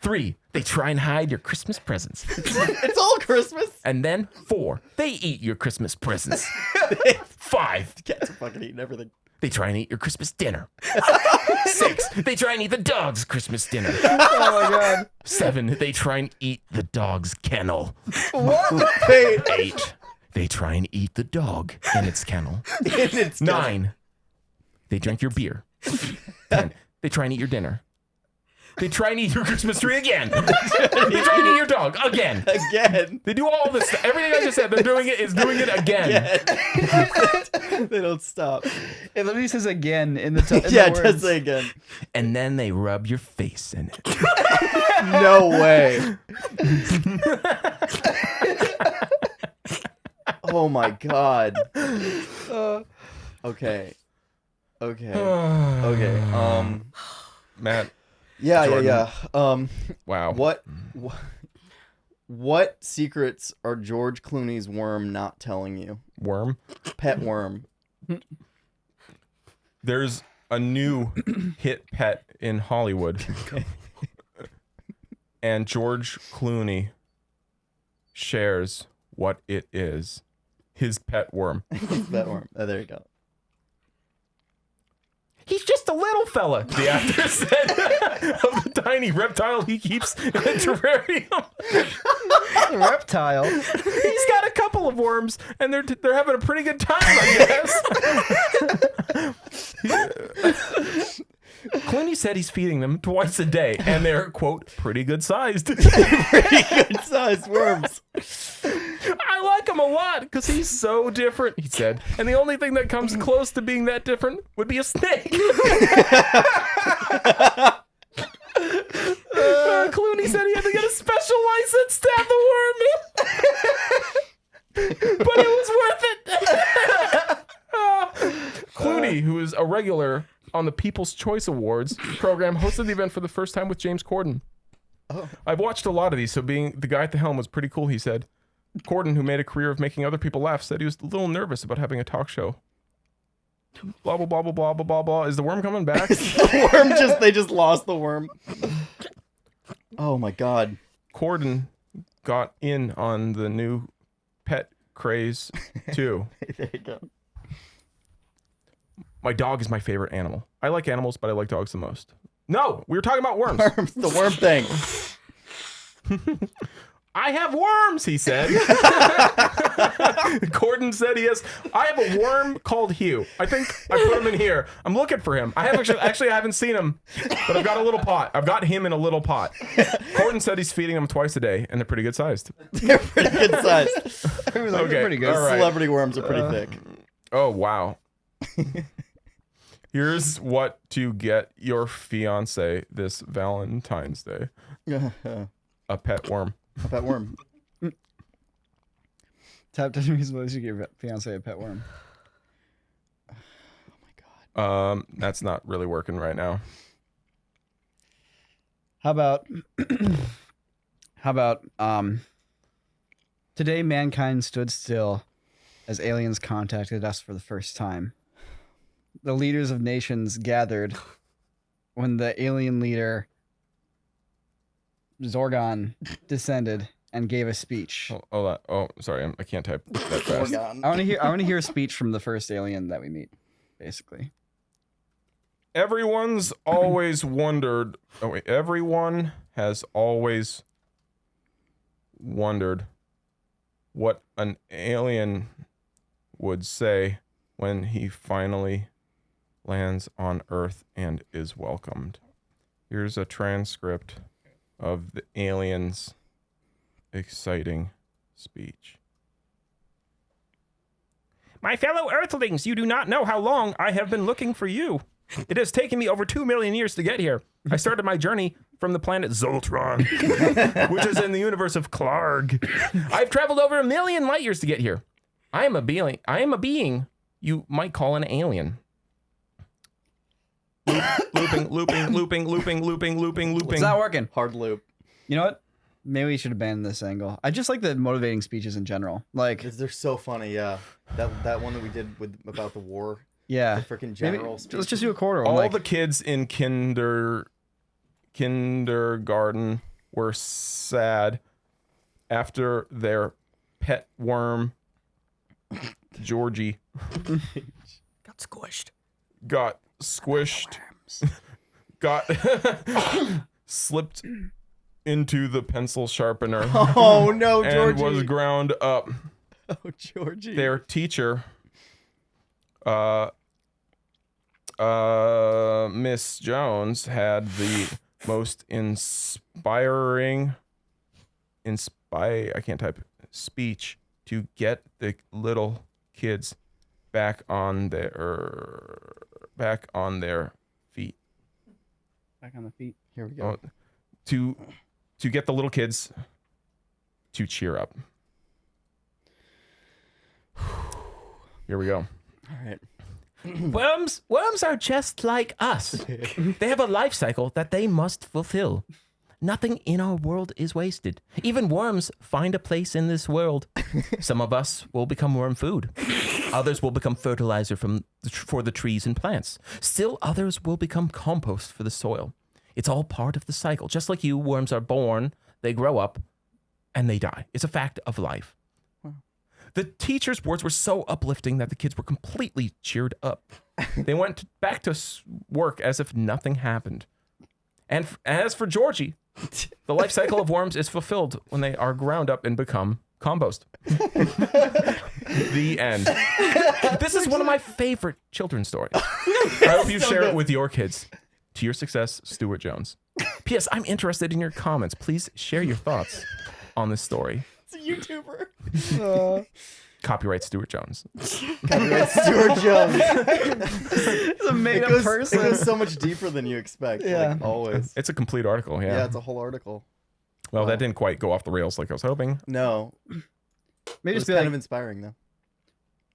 3, they try and hide your Christmas presents. It's all Christmas. And then 4, they eat your Christmas presents. 5, Cats are fucking eating everything. they try and eat your Christmas dinner. 6, they try and eat the dog's Christmas dinner. Oh my god. 7, they try and eat the dog's kennel. What? Wait. 8, they try and eat the dog in its kennel. It's 9, they drink your beer. 10, they try and eat your dinner. They try and eat your Christmas tree again. They try and eat your dog again. Again. They do all this. Everything I just said, they're doing it is doing it again. They don't stop. It literally says again in the Yeah, the just words. say again. And then they rub your face in it. No way. Oh my god. Okay. Okay. Matt. Yeah, Jordan. yeah. Wow. What? What secrets are George Clooney's worm not telling you? Worm? Pet worm. There's a new hit pet in Hollywood. And George Clooney shares what it is. His pet worm. His pet worm. Oh, there you go. He's just a little fella, the actor said, of the tiny reptile he keeps in a terrarium. Reptile? He's got a couple of worms, and they're having a pretty good time, I guess. Clooney said he's feeding them twice a day, and they're, quote, pretty good sized. Pretty good sized worms. I like him a lot because he's so different, he said. And the only thing that comes close to being that different would be a snake. Clooney said he had to get a special license to have the worm. But it was worth it. Clooney, who is a regular on the People's Choice Awards program, hosted the event for the first time with James Corden. Oh. I've watched a lot of these, so being the guy at the helm was pretty cool, he said. Corden, who made a career of making other people laugh, said he was a little nervous about having a talk show. Blah, blah, blah, blah, blah, blah, blah, blah. Is the worm coming back? The worm they just lost the worm. Oh my God. Corden got in on the new pet craze too. There you go. My dog is my favorite animal. I like animals, but I like dogs the most. No, we were talking about worms. Worms, the worm thing. I have worms, he said. Corden said he has. I have a worm called Hugh. I think I put him in here. I'm looking for him. I have actually I haven't seen him, but I've got a little pot. I've got him in a little pot. Corden said he's feeding them twice a day, and they're pretty good sized. They're pretty good sized. They're pretty good. All right. Celebrity worms are pretty thick. Oh wow. Here's what to get your fiance this Valentine's Day. A pet worm. A pet worm. Top 10 reasons why you should give your fiance a pet worm. Oh my God. That's not really working right now. How about today mankind stood still as aliens contacted us for the first time. The leaders of nations gathered when the alien leader Zorgon descended and gave a speech. Oh, sorry, I can't type that fast. I want to hear a speech from the first alien that we meet, basically. Everyone has always wondered what an alien would say when he finally lands on Earth and is welcomed. Here's a transcript of the alien's exciting speech. My fellow Earthlings, you do not know how long I have been looking for you. It has taken me over 2 million years to get here. I started my journey from the planet Zoltron, which is in the universe of Clark. I've traveled over 1 million light years to get here. I am a being you might call an alien. Looping. It's not working. Hard loop. You know what? Maybe we should abandon this angle. I just like the motivating speeches in general. Like they're so funny. Yeah, that one that we did about the war. Yeah, the freaking general. Let's just do a quarter. All the kids in kindergarten were sad after their pet worm Georgie got squished. Got slipped into the pencil sharpener. Oh no, Georgie. And was ground up. Oh, Georgie. Their teacher, Miss Jones, had the most inspiring speech to get the little kids back on their feet. Back on the feet. Here we go. To get the little kids to cheer up. Here we go. All right. Worms are just like us. They have a life cycle that they must fulfill. nothing in our world is wasted. Even worms find a place in this world. Some of us will become worm food. Others will become fertilizer for the trees and plants. Still others will become compost for the soil. It's all part of the cycle. Just like you, worms are born, they grow up, and they die. It's a fact of life. The teacher's words were so uplifting that the kids were completely cheered up. They went back to work as if nothing happened. And as for Georgie, the life cycle of worms is fulfilled when they are ground up and become compost. The end. This is one of my favorite children's stories. I hope you share it with your kids. To your success, Stuart Jones. P.S. I'm interested in your comments. Please share your thoughts on this story. It's a YouTuber. Copyright Stuart Jones. Copyright Stuart Jones. It's a made-up person. It goes so much deeper than you expect. Yeah. Like, always. It's a complete article, yeah. Yeah, it's a whole article. Well, that didn't quite go off the rails like I was hoping. No. Maybe It's just be kind like, of inspiring, though.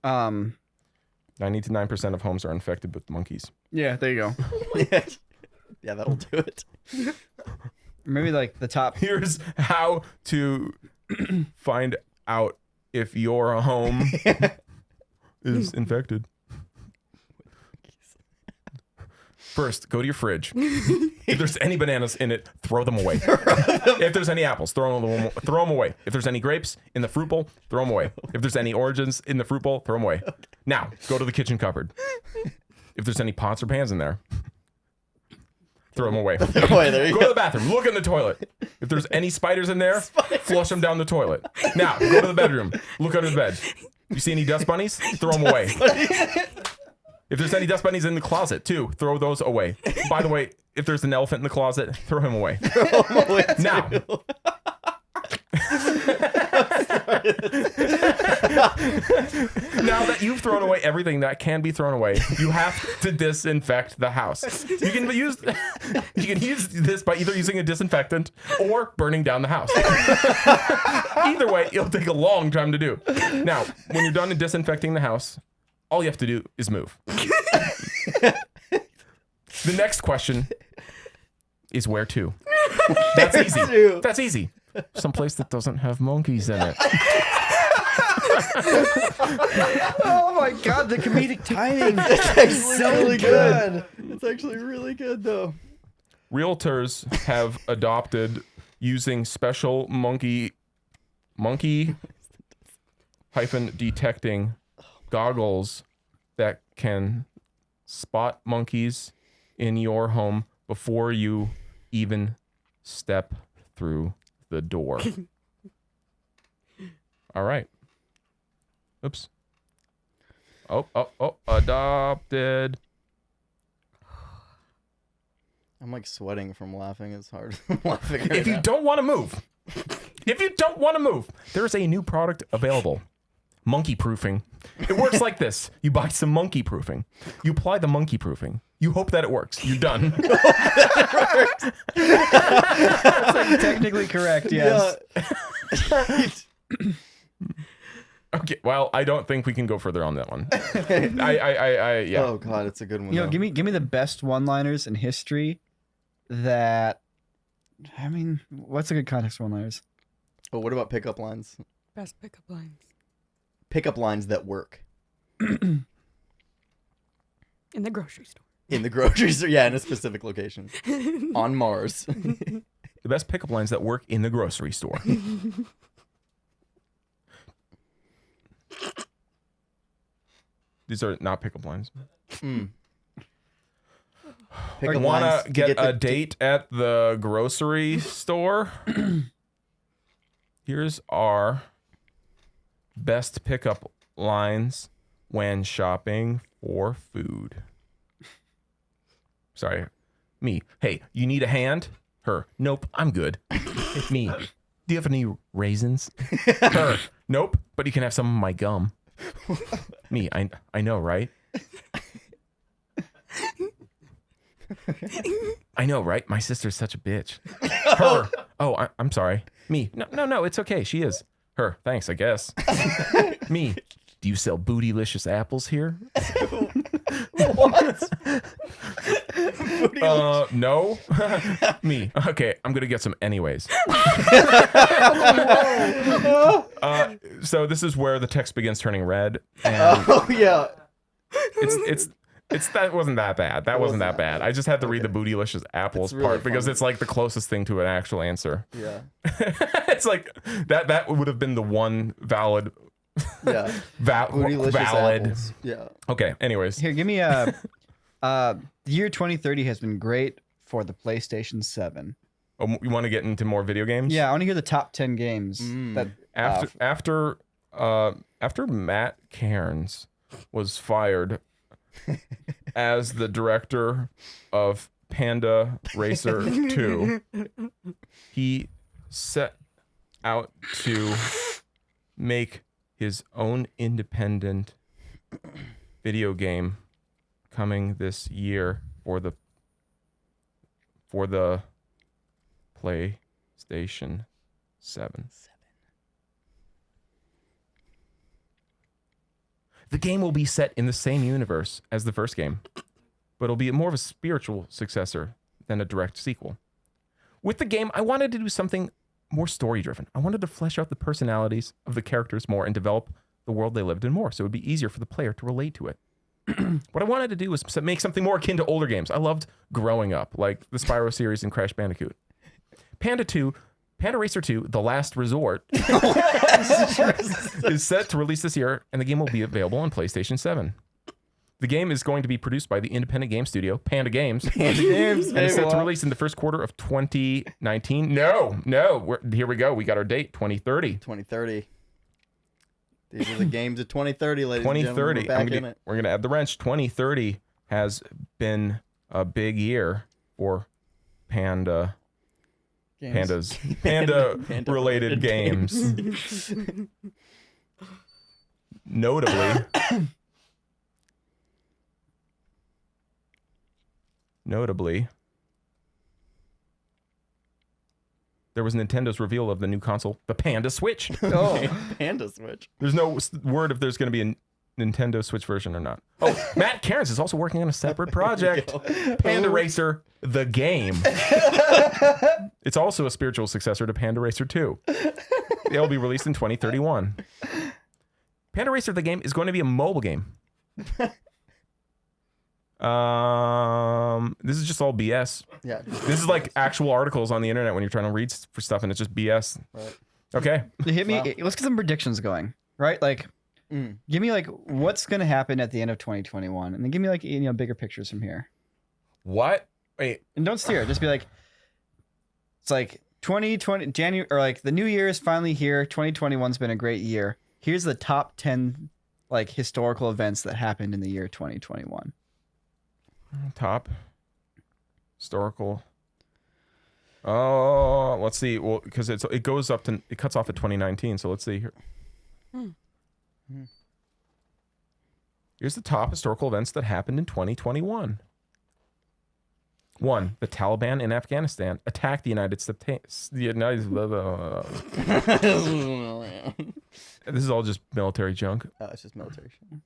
99% of homes are infected with monkeys. yeah, there you go. Yeah, that'll do it. Maybe like the top. Here's how to find out if your home is infected. First, go to your fridge. If there's any bananas in it, throw them away. If there's any apples, throw them away. If there's any grapes in the fruit bowl, throw them away. If there's any oranges in the fruit bowl, throw them away. Now, go to the kitchen cupboard. If there's any pots or pans in there, throw them away. There you Go to the bathroom. Look in the toilet. If there's any spiders in there, flush them down the toilet. Now, go to the bedroom. Look under the bed. You see any dust bunnies? Throw them away. If there's any dust bunnies in the closet, too, throw those away. By the way, if there's an elephant in the closet, throw him away. Now. Now that you've thrown away everything that can be thrown away, you have to disinfect the house. You can use this by either using a disinfectant or burning down the house. Either way, it'll take a long time to do. Now, when you're done disinfecting the house, all you have to do is move. The next question is where to? That's easy. That's easy. Someplace that doesn't have monkeys in it. Oh my god, the comedic timing. It's really good. It's actually really good, though. Realtors have adopted using special monkey detecting goggles that can spot monkeys in your home before you even step through the door. All right. Oops. Oh, adopted. I'm like sweating from laughing. It's hard. I'm laughing right If you now. don't want to move, there's a new product available. Monkey proofing. It works like this. You buy some monkey proofing. You apply the monkey proofing. You hope that it works. You're done. That's like technically correct, yes. Yeah. Okay, well, I don't think we can go further on that one. Yeah. Oh god, it's a good one. You know, though. give me the best one-liners in history that, I mean, what's a good context for one-liners? Oh, what about pickup lines? Best pickup lines. Pickup lines that work. In the grocery store. In the grocery store, yeah, in a specific location. On Mars. The best pickup lines that work in the grocery store. These are not pickup lines. Mm. I want to get a date at the grocery store. Here's our best pickup lines when shopping for food. Sorry. Me. Hey, you need a hand? Her. Nope, I'm good. Me. Do you have any raisins? Her. Nope, but you can have some of my gum. Me. I know, right? I know, right? My sister's such a bitch. Her. Oh, I'm sorry. Me. No, it's okay. She is. Her. Thanks, I guess. Me. Do you sell bootylicious apples here? What? No. Me. Okay, I'm gonna get some anyways. So this is where the text begins turning red. And yeah. It's that wasn't that bad. That wasn't that bad. I just had to read the Bootylicious apples really part because funny. it's like the closest thing to an actual answer. Yeah. It's like that would have been the one valid. Yeah. Valid. Apples. Yeah. Okay. Anyways. Here, give me a. The year 2030 has been great for the PlayStation 7. Oh, you want to get into more video games? Yeah, I want to hear the top 10 games that After Matt Cairns was fired as the director of Panda Racer 2, he set out to make his own independent video game coming this year for the PlayStation 7. The game will be set in the same universe as the first game, but it'll be more of a spiritual successor than a direct sequel. With the game, I wanted to do something more story-driven. I wanted to flesh out the personalities of the characters more and develop the world they lived in more, so it would be easier for the player to relate to it. What I wanted to do was make something more akin to older games. I loved growing up, like the Spyro series and Crash Bandicoot. Panda Racer 2, The Last Resort, is set to release this year, and the game will be available on PlayStation 7. The game is going to be produced by the independent game studio, Panda Games. And it's set to release in the first quarter of 2019. No. Here we go. We got our date, 2030. 2030. These are the games of 2030, ladies and gentlemen. 2030. We're going to add the wrench. 2030 has been a big year for Panda related games. Notably, there was Nintendo's reveal of the new console, the Panda Switch. Oh, Panda Switch. There's no word if there's going to be a Nintendo Switch version or not. Oh, Matt Cairns is also working on a separate project, Panda Racer, the game. It's also a spiritual successor to Panda Racer 2. It'll be released in 2031. Panda Racer, the game, is going to be a mobile game. This is just all BS. Yeah. This is like actual articles on the internet when you're trying to read for stuff and it's just BS. Right. Okay. Hit me. Wow. Let's get some predictions going. Right, like, give me like what's gonna happen at the end of 2021, and then give me like bigger pictures from here. What? Wait. And don't steer. Just be like, it's like 2020 January, or like the new year is finally here. 2021's been a great year. Here's the top 10 like historical events that happened in the year 2021. Top historical. Oh, let's see. Well, because it cuts off at 2019. So let's see here. Here's the top historical events that happened in 2021. 1. The Taliban in Afghanistan attacked the United States. This is all just military junk. Oh, it's just military shit.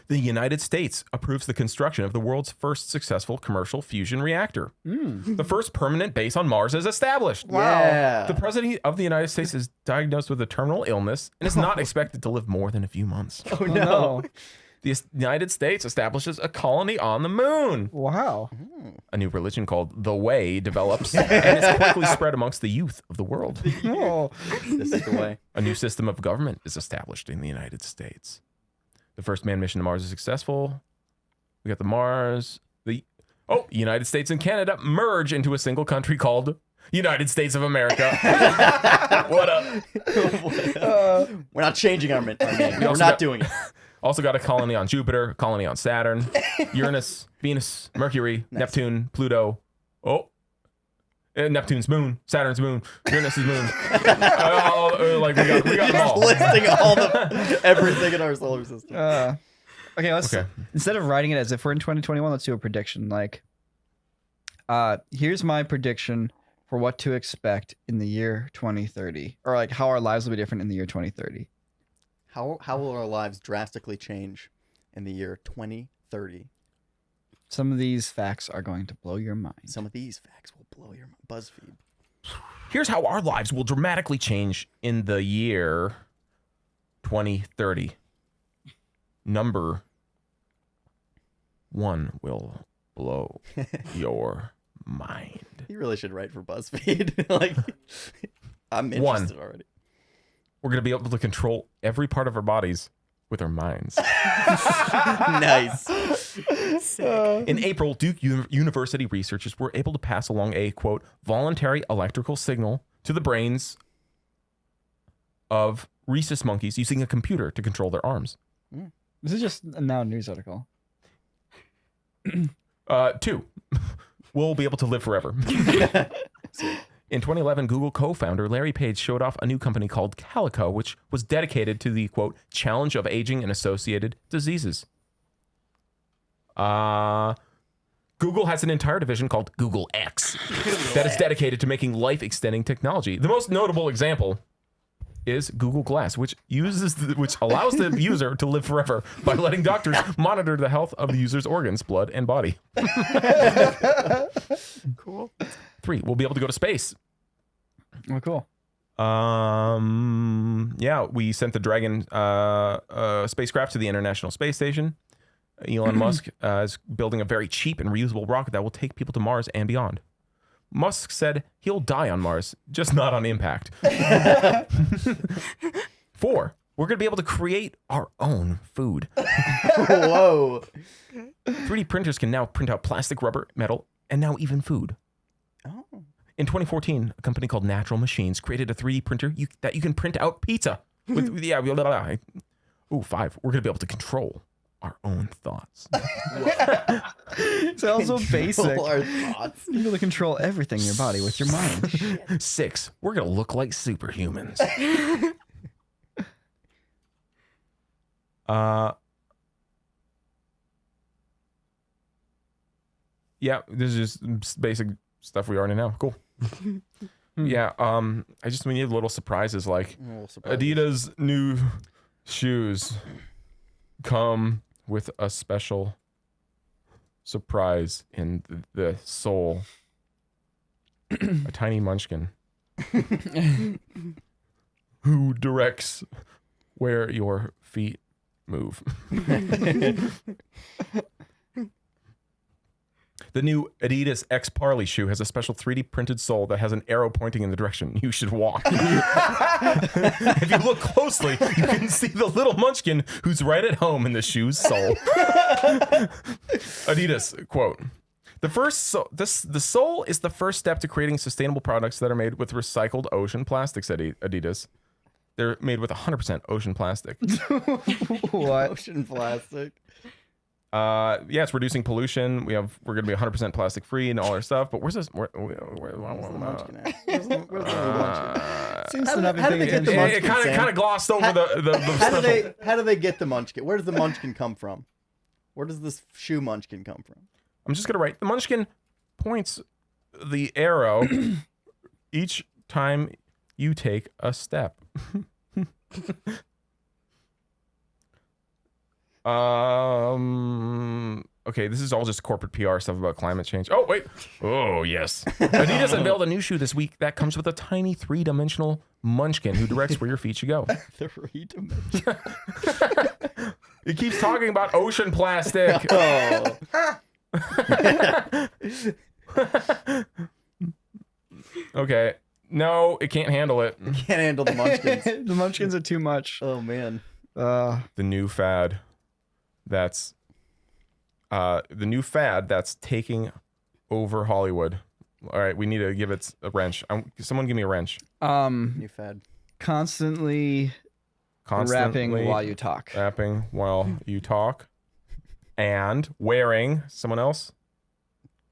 The United States approves the construction of the world's first successful commercial fusion reactor. The first permanent base on Mars is established. Wow. Yeah. The President of the United States is diagnosed with a terminal illness and is not expected to live more than a few months. Oh, no. The United States establishes a colony on the moon. Wow. A new religion called The Way develops and is quickly spread amongst the youth of the world. Oh. This is the way. A new system of government is established in the United States. The first manned mission to Mars is successful. We got the Mars. United States and Canada merge into a single country called United States of America. What up? We're not changing our name. We're not doing it. Also got a colony on Jupiter, a colony on Saturn, Uranus, Venus, Mercury, Neptune, Pluto. Neptune's moon, Saturn's moon, Uranus's moon. We got them all. Listing everything in our solar system. Okay, instead of writing it as if we're in 2021, let's do a prediction. Like, here's my prediction for what to expect in the year 2030, or like how our lives will be different in the year 2030. How will our lives drastically change in the year 2030? Some of these facts are going to blow your mind. Some of these facts will blow your mind. BuzzFeed. Here's how our lives will dramatically change in the year 2030. Number 1 will blow your mind. You really should write for BuzzFeed. Like, I'm interested already. We're going to be able to control every part of our bodies with our minds. Nice. In April, Duke University researchers were able to pass along a, quote, voluntary electrical signal to the brains of rhesus monkeys using a computer to control their arms. This is just a now news article. 2, we'll be able to live forever. In 2011, Google co-founder Larry Page showed off a new company called Calico, which was dedicated to the, quote, challenge of aging and associated diseases. Google has an entire division called Google X that is dedicated to making life-extending technology. The most notable example is Google Glass, which allows the user to live forever by letting doctors monitor the health of the user's organs, blood, and body. Cool. 3, we'll be able to go to space. Oh, cool. Yeah, we sent the Dragon spacecraft to the International Space Station. Elon Musk is building a very cheap and reusable rocket that will take people to Mars and beyond. Musk said he'll die on Mars, just not on impact. 4, we're going to be able to create our own food. Whoa. 3D printers can now print out plastic, rubber, metal, and now even food. Oh. In 2014, a company called Natural Machines created a 3D printer that you can print out pizza. With 5, we're going to be able to control our own thoughts. It's also basic. Our thoughts. You're able to control everything in your body with your mind. 6, we're going to look like superhumans. Yeah, this is just basic stuff we already know. Cool. Yeah, we need little surprises like Adidas new shoes come with a special surprise in the sole. A tiny Munchkin who directs where your feet move. The new Adidas X Parley shoe has a special 3D printed sole that has an arrow pointing in the direction you should walk. If you look closely, you can see the little Munchkin who's right at home in the shoe's sole. Adidas, quote, the sole is the first step to creating sustainable products that are made with recycled ocean plastics, Adidas. They're made with 100% ocean plastic. What? Ocean plastic. Yeah, it's reducing pollution. We're going to be 100% plastic free and all our stuff. But where's this? Where's the Munchkin at? Seems to not be how did paying they get the attention. Munchkin? It kind of glossed over the How do they get the Munchkin? Where does the Munchkin come from? Where does this shoe Munchkin come from? I'm just going to write. The Munchkin points the arrow each time you take a step. Okay, this is all just corporate PR stuff about climate change. Oh, wait. Oh, yes. Adidas unveiled a new shoe this week that comes with a tiny 3-dimensional Munchkin who directs where your feet should go. 3-dimensional. It keeps talking about ocean plastic. Oh. Okay. No, it can't handle it. Can't handle the Munchkins. The Munchkins are too much. Oh, man. The new fad that's taking over Hollywood. All right, we need to give it a wrench. Someone give me a wrench. New fad. Constantly rapping while you talk. Rapping while you talk. And wearing, someone else?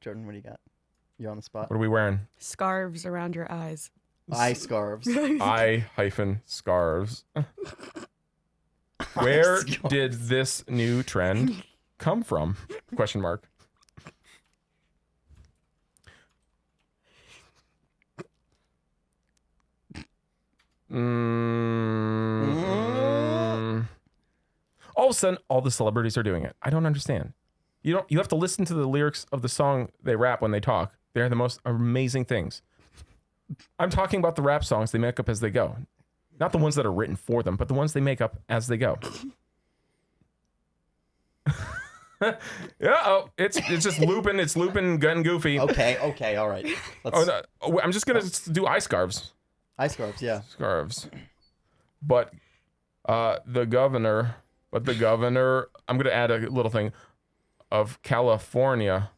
Jordan, what do you got? You on the spot? What are we wearing? Scarves around your eyes. Eye scarves. Eye-scarves. Where did this new trend come from? Question mark. All of a sudden, all the celebrities are doing it. I don't understand. You have to listen to the lyrics of the song they rap when they talk. They're the most amazing things. I'm talking about the rap songs they make up as they go. Not the ones that are written for them, but the ones they make up as they go. It's just looping. It's looping, gun goofy. Okay, all right. I'm just gonna do eye scarves. Eye scarves, yeah. Scarves. But the governor, I'm gonna add a little thing of California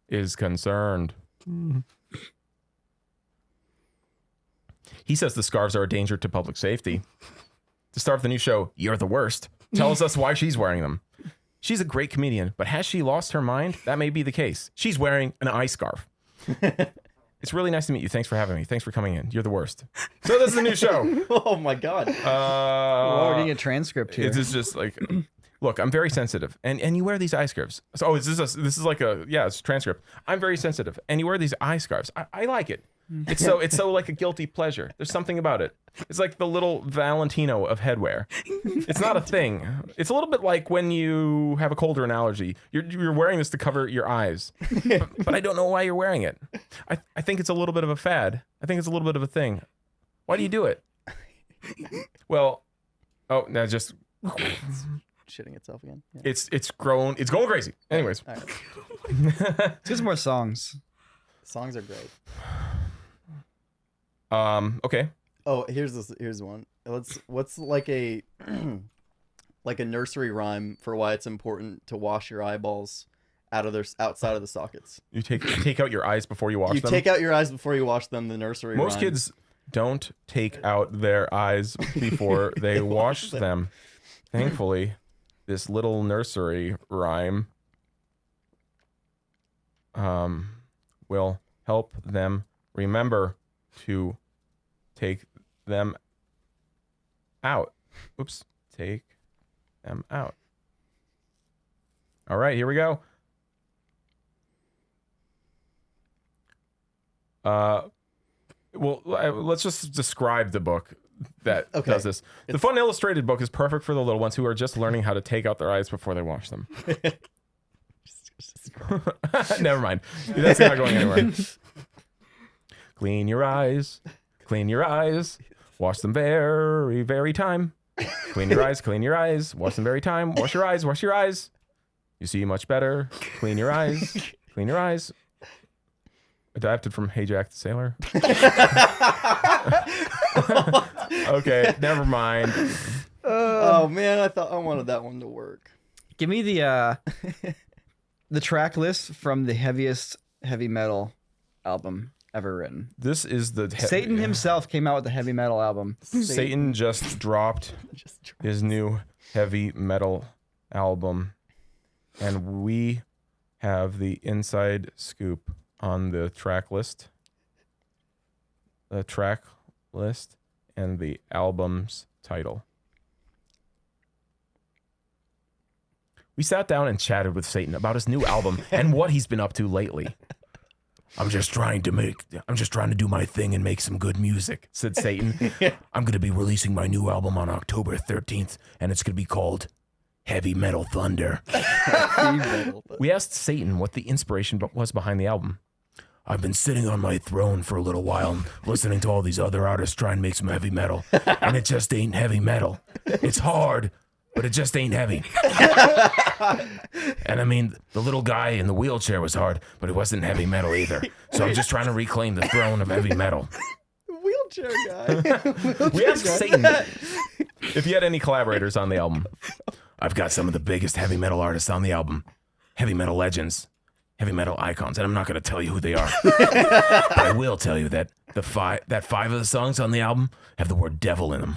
is concerned. He says the scarves are a danger to public safety. To start the new show, You're the Worst, tells us why she's wearing them. She's a great comedian, but has she lost her mind? That may be the case. She's wearing an eye scarf. It's really nice to meet you. Thanks for having me. Thanks for coming in. You're the worst. So this is the new show. Oh my God. We're getting a transcript here. It's just like, look, I'm very sensitive, and you wear these eye scarves. So, this is like it's a transcript. I'm very sensitive, and you wear these eye scarves. I like it. It's so like a guilty pleasure. There's something about it. It's like the little Valentino of headwear. It's not a thing. It's a little bit like when you have a cold or an allergy. You're wearing this to cover your eyes, but I don't know why you're wearing it. I think it's a little bit of a fad. I think it's a little bit of a thing. Why do you do it? Well, now just shitting itself again. Yeah. It's grown. It's going crazy. Anyways, all right. Just more songs. Songs are great. Okay. Oh, here's one. What's like a like a nursery rhyme for why it's important to wash your eyeballs outside of the sockets. You take out your eyes before you wash them. You take out your eyes before you wash them. The nursery Most rhyme. kids don't take out their eyes before they wash them. Thankfully, this little nursery rhyme will help them remember to take them out. Oops. Take them out. All right, here we go. Let's just describe the book that does this. The fun illustrated book is perfect for the little ones who are just learning how to take out their eyes before they wash them. Never mind. That's not going anywhere. Clean your eyes. Clean your eyes. Wash them very, very time. Clean your eyes. Clean your eyes. Wash them very time. Wash your eyes. Wash your eyes. You see much better. Clean your eyes. Clean your eyes. Adapted from Hey Jack the Sailor. Okay, never mind. Oh man, I wanted that one to work. Give me the track list from the heaviest heavy metal album ever written. This is the Satan himself came out with a heavy metal album. Satan just dropped his new heavy metal album, and we have the inside scoop on the track list. The track list and the album's title. We sat down and chatted with Satan about his new album and what he's been up to lately. I'm just trying to do my thing and make some good music, said Satan. I'm going to be releasing my new album on October 13th, and it's going to be called Heavy Metal Thunder. We asked Satan what the inspiration was behind the album. I've been sitting on my throne for a little while, listening to all these other artists try and make some heavy metal, and it just ain't heavy metal. It's hard, but it just ain't heavy. And I mean, the little guy in the wheelchair was hard, but it wasn't heavy metal either. So I'm just trying to reclaim the throne of heavy metal. Wheelchair guy. We asked Satan if he had any collaborators on the album. I've got some of the biggest heavy metal artists on the album. Heavy metal legends. Heavy metal icons, and I'm not going to tell you who they are. But I will tell you that five of the songs on the album have the word devil in them.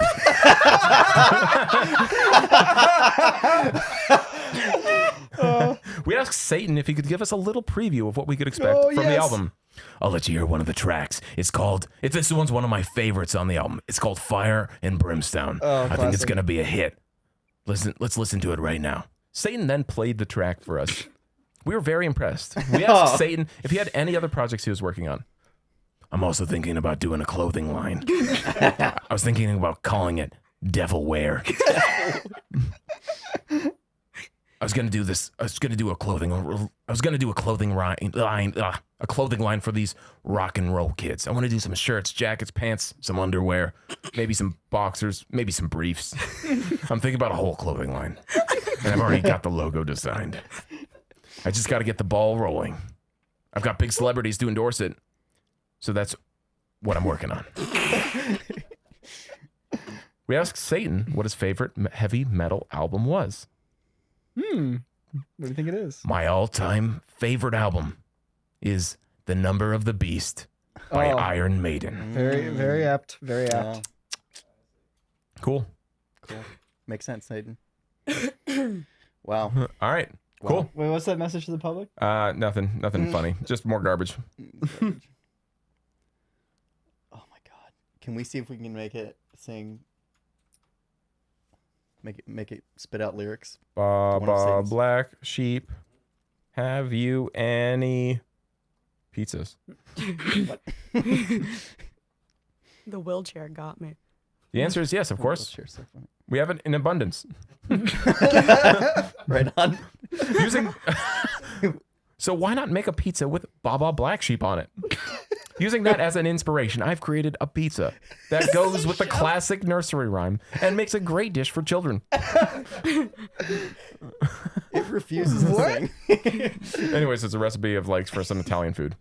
We asked Satan if he could give us a little preview of what we could expect from the album. I'll let you hear one of the tracks. This one's one of my favorites on the album. It's called Fire and Brimstone. I think it's going to be a hit. Let's listen to it right now. Satan then played the track for us. We were very impressed. We asked Satan if he had any other projects he was working on. I'm also thinking about doing a clothing line. I was thinking about calling it Devil Wear. I was gonna do this. I was gonna do a clothing line for these rock and roll kids. I want to do some shirts, jackets, pants, some underwear, maybe some boxers, maybe some briefs. I'm thinking about a whole clothing line, and I've already got the logo designed. I just got to get the ball rolling. I've got big celebrities to endorse it, so that's what I'm working on. We asked Satan what his favorite heavy metal album was. What do you think it is? My all-time favorite album is The Number of the Beast by Iron Maiden. Very, very apt. Very apt. Cool. Makes sense, Satan. Wow. All right. Cool. Wait, what's that message to the public? Nothing funny. Just more garbage. Oh my god. Can we see if we can make it sing? Make it spit out lyrics. Baba Black Sheep, have you any pizzas? What? The wheelchair got me. The answer is yes, of course. So funny. We have it in abundance. Right on. So why not make a pizza with Baba Black Sheep on it? Using that as an inspiration, I've created a pizza that goes with the classic nursery rhyme and makes a great dish for children. It refuses to sing. Anyways, it's a recipe of for some Italian food.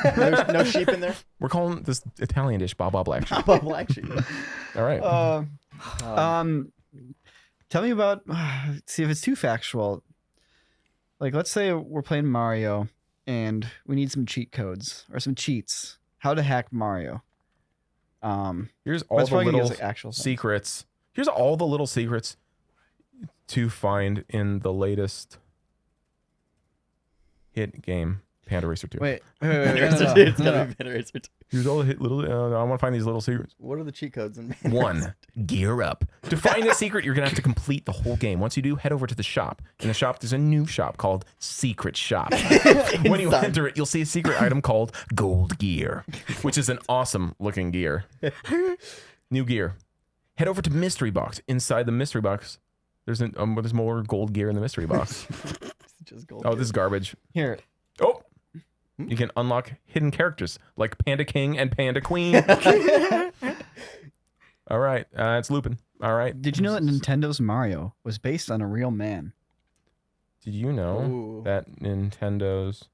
No sheep in there? We're calling this Italian dish Baba Black Sheep. Baba Black Sheep. All right. Tell me about, see if it's too factual. Let's say we're playing Mario and we need some cheat codes or some cheats. How to hack Mario. Here's all the little actual secrets. Here's all the little secrets to find in the latest hit game, Panda Racer 2. Wait. It's gotta be Panda Racer 2. Here's all the I want to find these little secrets. What are the cheat codes in Panda One, Racer 2? gear up. To find the secret, you're going to have to complete the whole game. Once you do, head over to the shop. In the shop, there's a new shop called Secret Shop. When you enter it, you'll see a secret item called Gold Gear, which is an awesome looking gear. New gear. Head over to Mystery Box. Inside the Mystery Box, there's more gold gear in the Mystery Box. Just gold This is garbage. Here. Oh! You can unlock hidden characters like Panda King and Panda Queen. All right. It's Lupin. All right. Did you know that Nintendo's Mario was based on a real man? Did you know that Nintendo's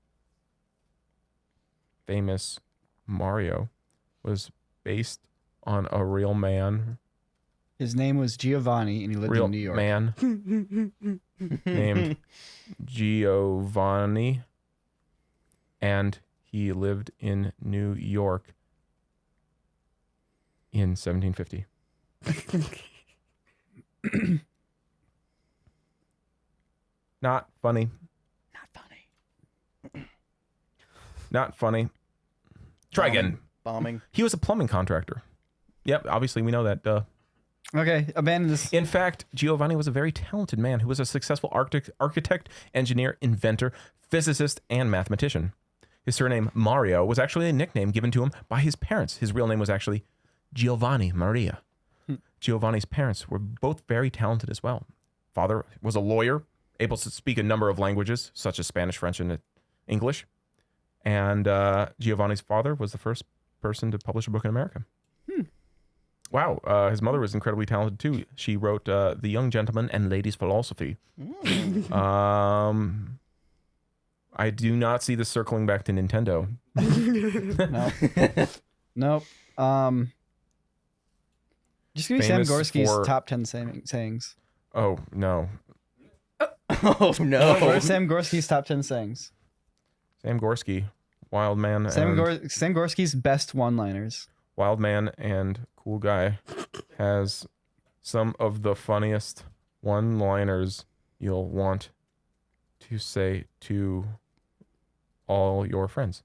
famous Mario was based on a real man? His name was Giovanni and he lived in New York. Man named Giovanni. And he lived in New York in 1750. Not funny. Not funny. Try again. Bombing. He was a plumbing contractor. Yep, obviously we know that. Duh. Okay, abandon this. In fact, Giovanni was a very talented man who was a successful architect, engineer, inventor, physicist, and mathematician. His surname, Mario, was actually a nickname given to him by his parents. His real name was actually Giovanni Maria. Giovanni's parents were both very talented as well. Father was a lawyer, able to speak a number of languages, such as Spanish, French, and English. And Giovanni's father was the first person to publish a book in America. Wow. His mother was incredibly talented, too. She wrote The Young Gentleman and Lady's Philosophy. I do not see this circling back to Nintendo. Nope. Just give me Sam Gorski's top 10 sayings. Oh, no. Oh, no. What are Sam Gorski's top 10 sayings? Sam Gorski, wild man. Sam Gorski's best one-liners. Wild man and cool guy has some of the funniest one-liners you'll want to say to all your friends.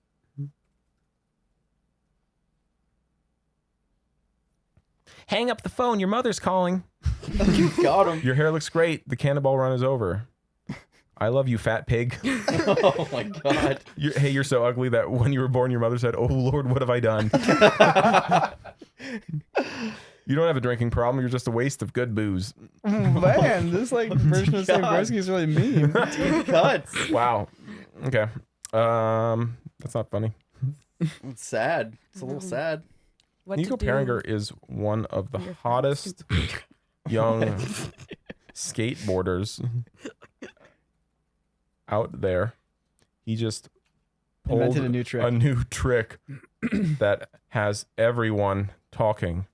Hang up the phone, your mother's calling. Got him. Your hair looks great. The cannonball run is over. I love you, fat pig. Oh my god. You're so ugly that when you were born, your mother said, "Oh Lord, what have I done?" You don't have a drinking problem. You're just a waste of good booze. Man, this like version of Sam Gorski is really mean. Deep cuts. Wow. Okay. That's not funny. It's sad. It's a little sad. What Niko to do? Perringer is one of the Your hottest young skateboarders out there. He just pulled Invented a new trick. a new trick that has everyone talking.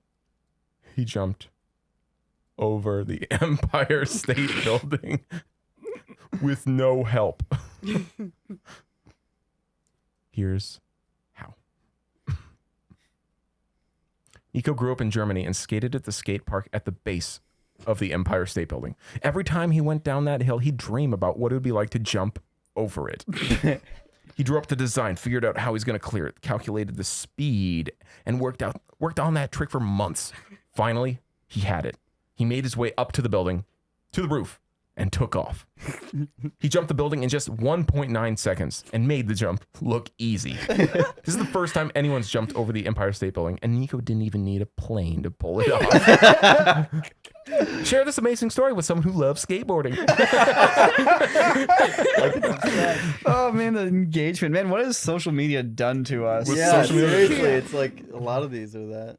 He jumped over the Empire State Building with no help. Here's how. Niko grew up in Germany and skated at the skate park at the base of the Empire State Building. Every time he went down that hill, he'd dream about what it would be like to jump over it. He drew up the design, figured out how he's going to clear it, calculated the speed, and worked on that trick for months. Finally, he had it. He made his way up to the building, to the roof, and took off. He jumped the building in just 1.9 seconds and made the jump look easy. This is the first time anyone's jumped over the Empire State Building, and Niko didn't even need a plane to pull it off. Share this amazing story with someone who loves skateboarding. Oh man, the engagement, man! What has social media done to us? Yeah, social media. seriously, it's like a lot of these are that.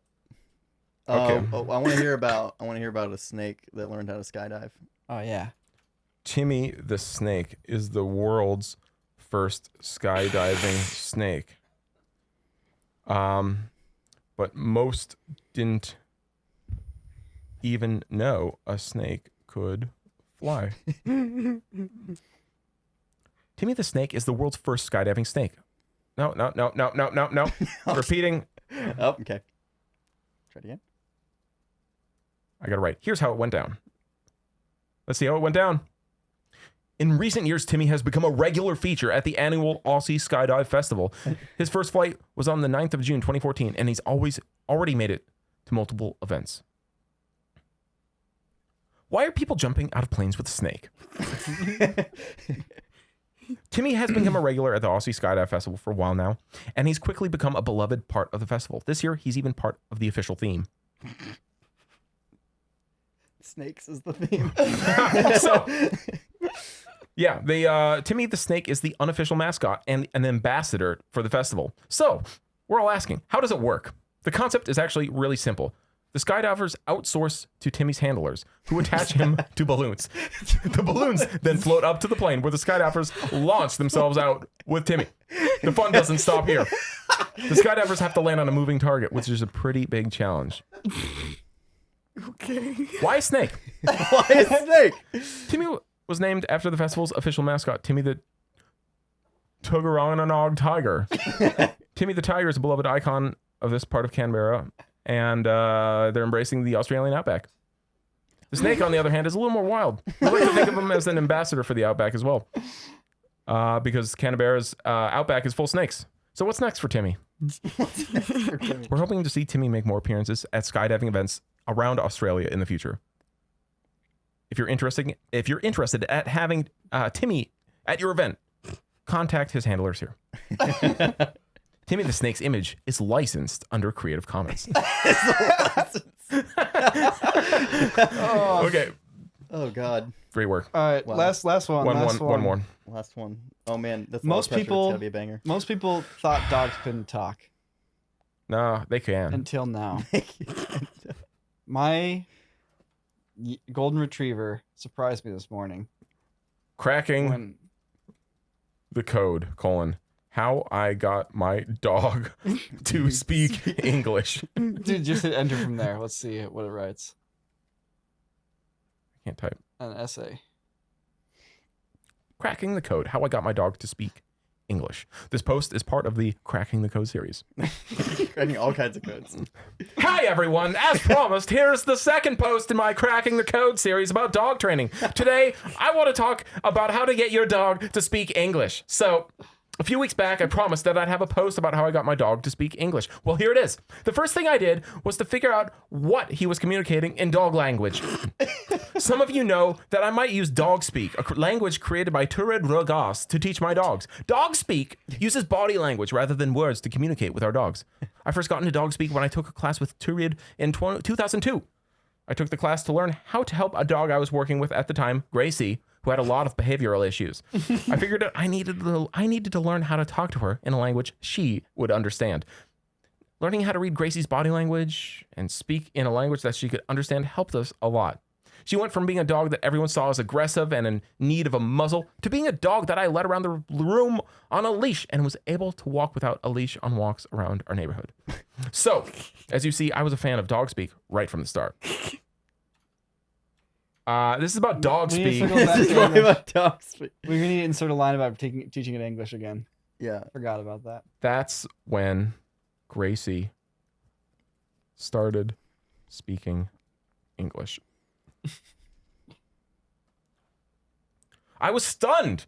Okay. I want to hear about a snake that learned how to skydive. Oh yeah. Timmy the snake is the world's first skydiving snake. But most didn't even know a snake could fly. Timmy the snake is the world's first skydiving snake. No. Repeating. Oh, okay. Try it again. I got it right. Here's how it went down. Let's see how it went down. In recent years, Timmy has become a regular feature at the annual Aussie Skydive Festival. His first flight was on the 9th of June, 2014, and he's already made it to multiple events. Why are people jumping out of planes with a snake? Timmy has become a regular at the Aussie Skydive Festival for a while now, and he's quickly become a beloved part of the festival. This year, he's even part of the official theme. Snakes is the theme. Yeah, Timmy the Snake is the unofficial mascot and an ambassador for the festival. So, we're all asking, how does it work? The concept is actually really simple. The skydivers outsource to Timmy's handlers, who attach him to balloons. The balloons then float up to the plane where the skydivers launch themselves out with Timmy. The fun doesn't stop here. The skydivers have to land on a moving target, which is a pretty big challenge. Okay. Why a snake? Why a snake? Timmy was named after the festival's official mascot, Timmy the Tuggerannog Tiger. Timmy the Tiger is a beloved icon of this part of Canberra, and they're embracing the Australian outback. The snake, on the other hand, is a little more wild. I like to think of him as an ambassador for the outback as well, because Canberra's outback is full of snakes. So what's next for Timmy? We're hoping to see Timmy make more appearances at skydiving events around Australia in the future. If you're interested at having Timmy at your event, contact his handlers here. Timmy the Snake's image is licensed under Creative Commons. Okay. Oh God. Great work. All right, Wow. last one. One more. Last one. Oh man, that's Most people- It's gotta be a banger. Most people thought dogs couldn't talk No, they can. until now. My golden retriever surprised me this morning Cracking when the code, how I got my dog to speak English. dude just hit enter from there. Let's see what it writes. Can't type. An essay. Cracking the code, how I got my dog to speak English. This post is part of the Cracking the Code series. Cracking all kinds of codes. Hi everyone, as promised, here's the second post in my Cracking the Code series about dog training. Today, I want to talk about how to get your dog to speak English. So, A few weeks back, I promised that I'd have a post about how I got my dog to speak English. Well, here it is. The first thing I did was to figure out what he was communicating in dog language. Some of you know that I might use dog speak, a language created by Turid Rogas, to teach my dogs. Dog speak uses body language rather than words to communicate with our dogs. I first got into dog speak when I took a class with Turid in 2002. I took the class to learn how to help a dog I was working with at the time, Gracie, who had a lot of behavioral issues. I figured out I needed to learn how to talk to her in a language she would understand. Learning how to read Gracie's body language and speak in a language that she could understand helped us a lot. She went from being a dog that everyone saw as aggressive and in need of a muzzle to being a dog that I led around the room on a leash and was able to walk without a leash on walks around our neighborhood. So, as you see, I was a fan of dog speak right from the start. This is about dog speak. This is probably about dog speak. We're going to insert a line about teaching it English again. Yeah. Forgot about that. That's when Gracie started speaking English. I was stunned.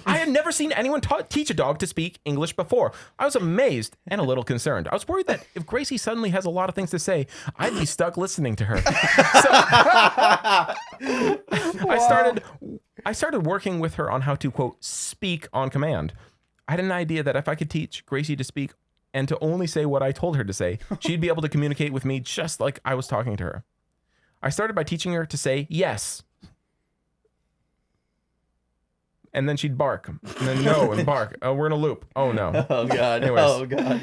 I had never seen anyone teach a dog to speak English before. I was amazed and a little concerned. I was worried that if Gracie suddenly has a lot of things to say, I'd be stuck listening to her. So I started working with her on how to, quote, speak on command. I had an idea that if I could teach Gracie to speak and to only say what I told her to say, she'd be able to communicate with me just like I was talking to her. I started by teaching her to say yes. And then she'd bark. And then no and bark. Oh, we're in a loop. Oh, no. Oh, God. Anyways. Oh, God.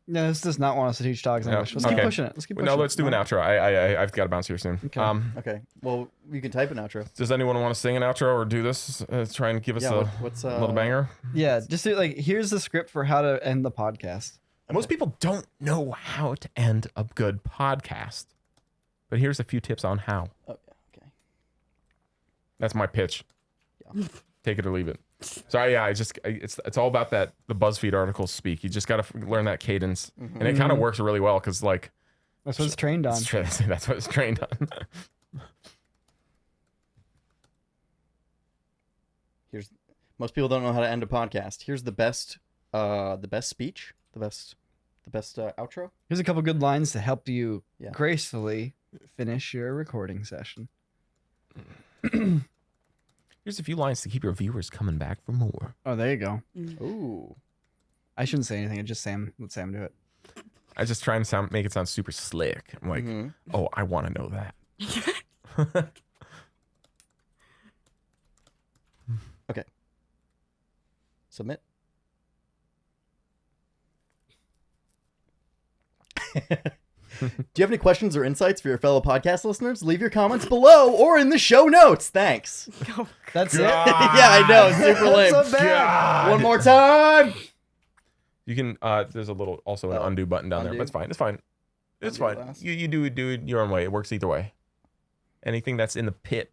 No, this does not want us to teach dogs English. Let's keep pushing it. No, let's do an outro. I've got to bounce here soon. Okay. Okay. Well, you can type an outro. Does anyone want to sing an outro or do this? Try and give us what's a little banger? Yeah, just do, like, here's the script for how to end the podcast. Okay. Most people don't know how to end a good podcast. But here's a few tips on how. Oh, okay. That's my pitch. Yeah. Take it or leave it. So yeah, it's all about the BuzzFeed articles speak. You just got to learn that cadence, and it kind of works really well because like that's what it's trained on. That's what it's trained on. Most people don't know how to end a podcast. Here's the best speech, the best outro. Here's a couple good lines to help you Yeah. gracefully finish your recording session. Here's a few lines to keep your viewers coming back for more. Oh, there you go. Ooh. I shouldn't say anything. It's just Sam. Let Sam do it. I just try and make it sound super slick. I'm like, oh, I want to know that. Okay. Submit. Do you have any questions or insights for your fellow podcast listeners? Leave your comments below or in the show notes. Thanks. That's it. Yeah, I know. Super lame. That's so bad. One more time. You can. There's a little an undo button down there. But it's fine. It's fine. It's fine. You do it your own way. It works either way. Anything that's in the pit.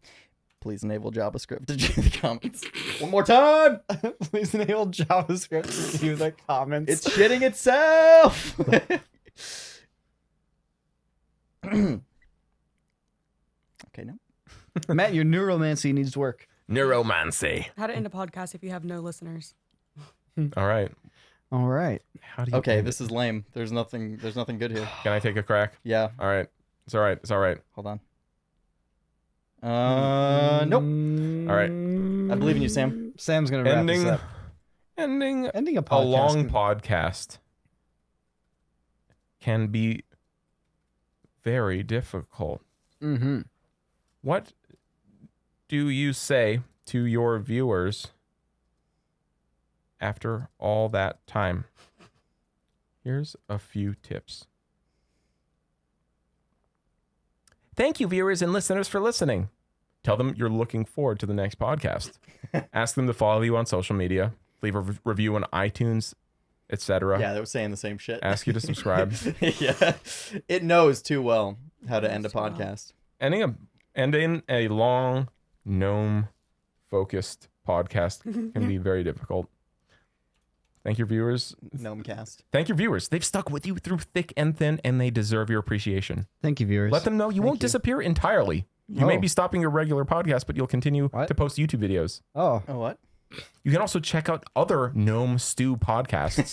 Please enable JavaScript to view the comments. One more time. Please enable JavaScript to view the comments. It's shitting itself. Okay, no. Matt, your neuromancy needs work. Neuromancy. How to end a podcast if you have no listeners. All right. All right. How do you? Okay, this is lame. There's nothing good here. Can I take a crack? Yeah. All right. It's all right. It's all right. Hold on. Nope. All right. I believe in you, Sam. Sam's gonna wrap this up. Ending a podcast. A long podcast can be very difficult. Mm-hmm. What do you say to your viewers after all that time? Here's a few tips. Thank you, viewers and listeners, for listening. Tell them you're looking forward to the next podcast. Ask them to follow you on social media. Leave a review on iTunes, etc. Yeah, they were saying the same shit. Ask you to subscribe. Yeah, it knows too well how to end a podcast. Ending a long, gnome-focused podcast can be very difficult. Thank your viewers. Gnomecast. Thank your viewers. They've stuck with you through thick and thin, and they deserve your appreciation. Thank you, viewers. Let them know you won't disappear entirely. You may be stopping your regular podcast, but you'll continue to post YouTube videos. Oh. Oh, what? You can also check out other Gnome Stew podcasts,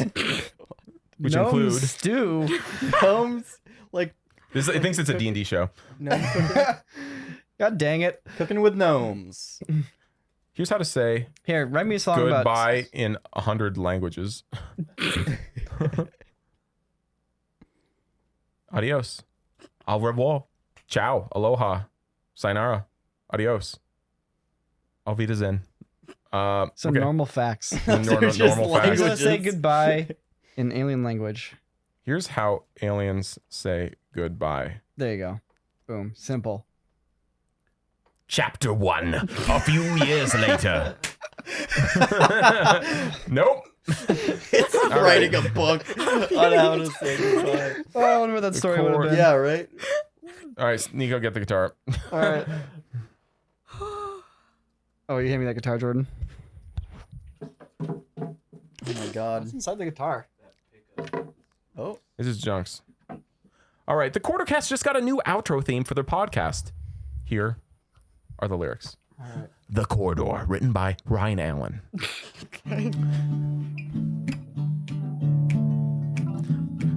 which Gnome include stew. Gnomes, like it thinks it's a D&D show. gnome cooking, God dang it! cooking with gnomes. Here's how to say Here, write me a song about. goodbye in 100 languages. Adios. Au revoir. Ciao. Aloha. Sayonara. Adios. Auf Wiedersehen. Some normal facts. Normal They're just facts. I'm gonna languages. say goodbye in alien language. Here's how aliens say goodbye. There you go. Boom. Simple. Chapter 1. A few years later. Nope. It's writing a book on how to say goodbye. Oh, I wonder what that story would have been. Yeah, right. All right, Niko, get the guitar. All right. Oh, you hand me that guitar, Jordan? Oh my god. What's inside the guitar? Oh. This is Junks. All right, the Quartercast just got a new outro theme for their podcast. Here are the lyrics. All right. The Corridor, written by Ryan Allen.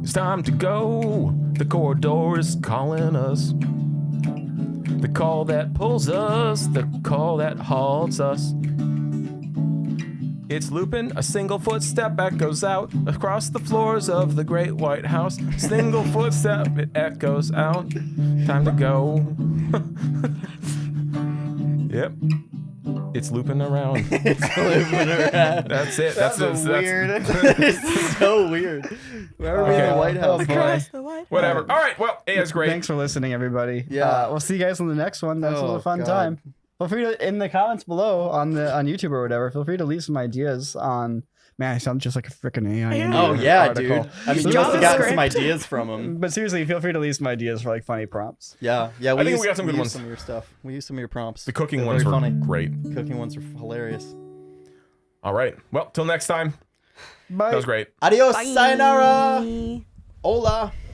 It's time to go. The corridor is calling us. The call that pulls us, the call that halts us. It's looping, a single footstep echoes out across the floors of the great White House. Single footstep, it echoes out. Time to go. Yep. It's looping around. It's looping around. That's it. That's weird. It's so weird. Wherever we in the White House. Across the White House. Whatever. All right. Well, it's great. Thanks for listening, everybody. Yeah. We'll see you guys on the next one. That was a fun God. time. Feel free to, in the comments below on YouTube or whatever, feel free to leave some ideas on. Man, I sound just like a freaking AI. Oh yeah, article. dude. I mean, you Drop must have the gotten script. some ideas from them. But seriously, feel free to leave some ideas for like funny prompts. Yeah, yeah. I think we got some good used ones. Some of your stuff. We used some of your prompts. The cooking They're ones were very funny. great. Cooking ones are hilarious. All right. Well, till next time. Bye. That was great. Adios, Bye. sayonara, hola.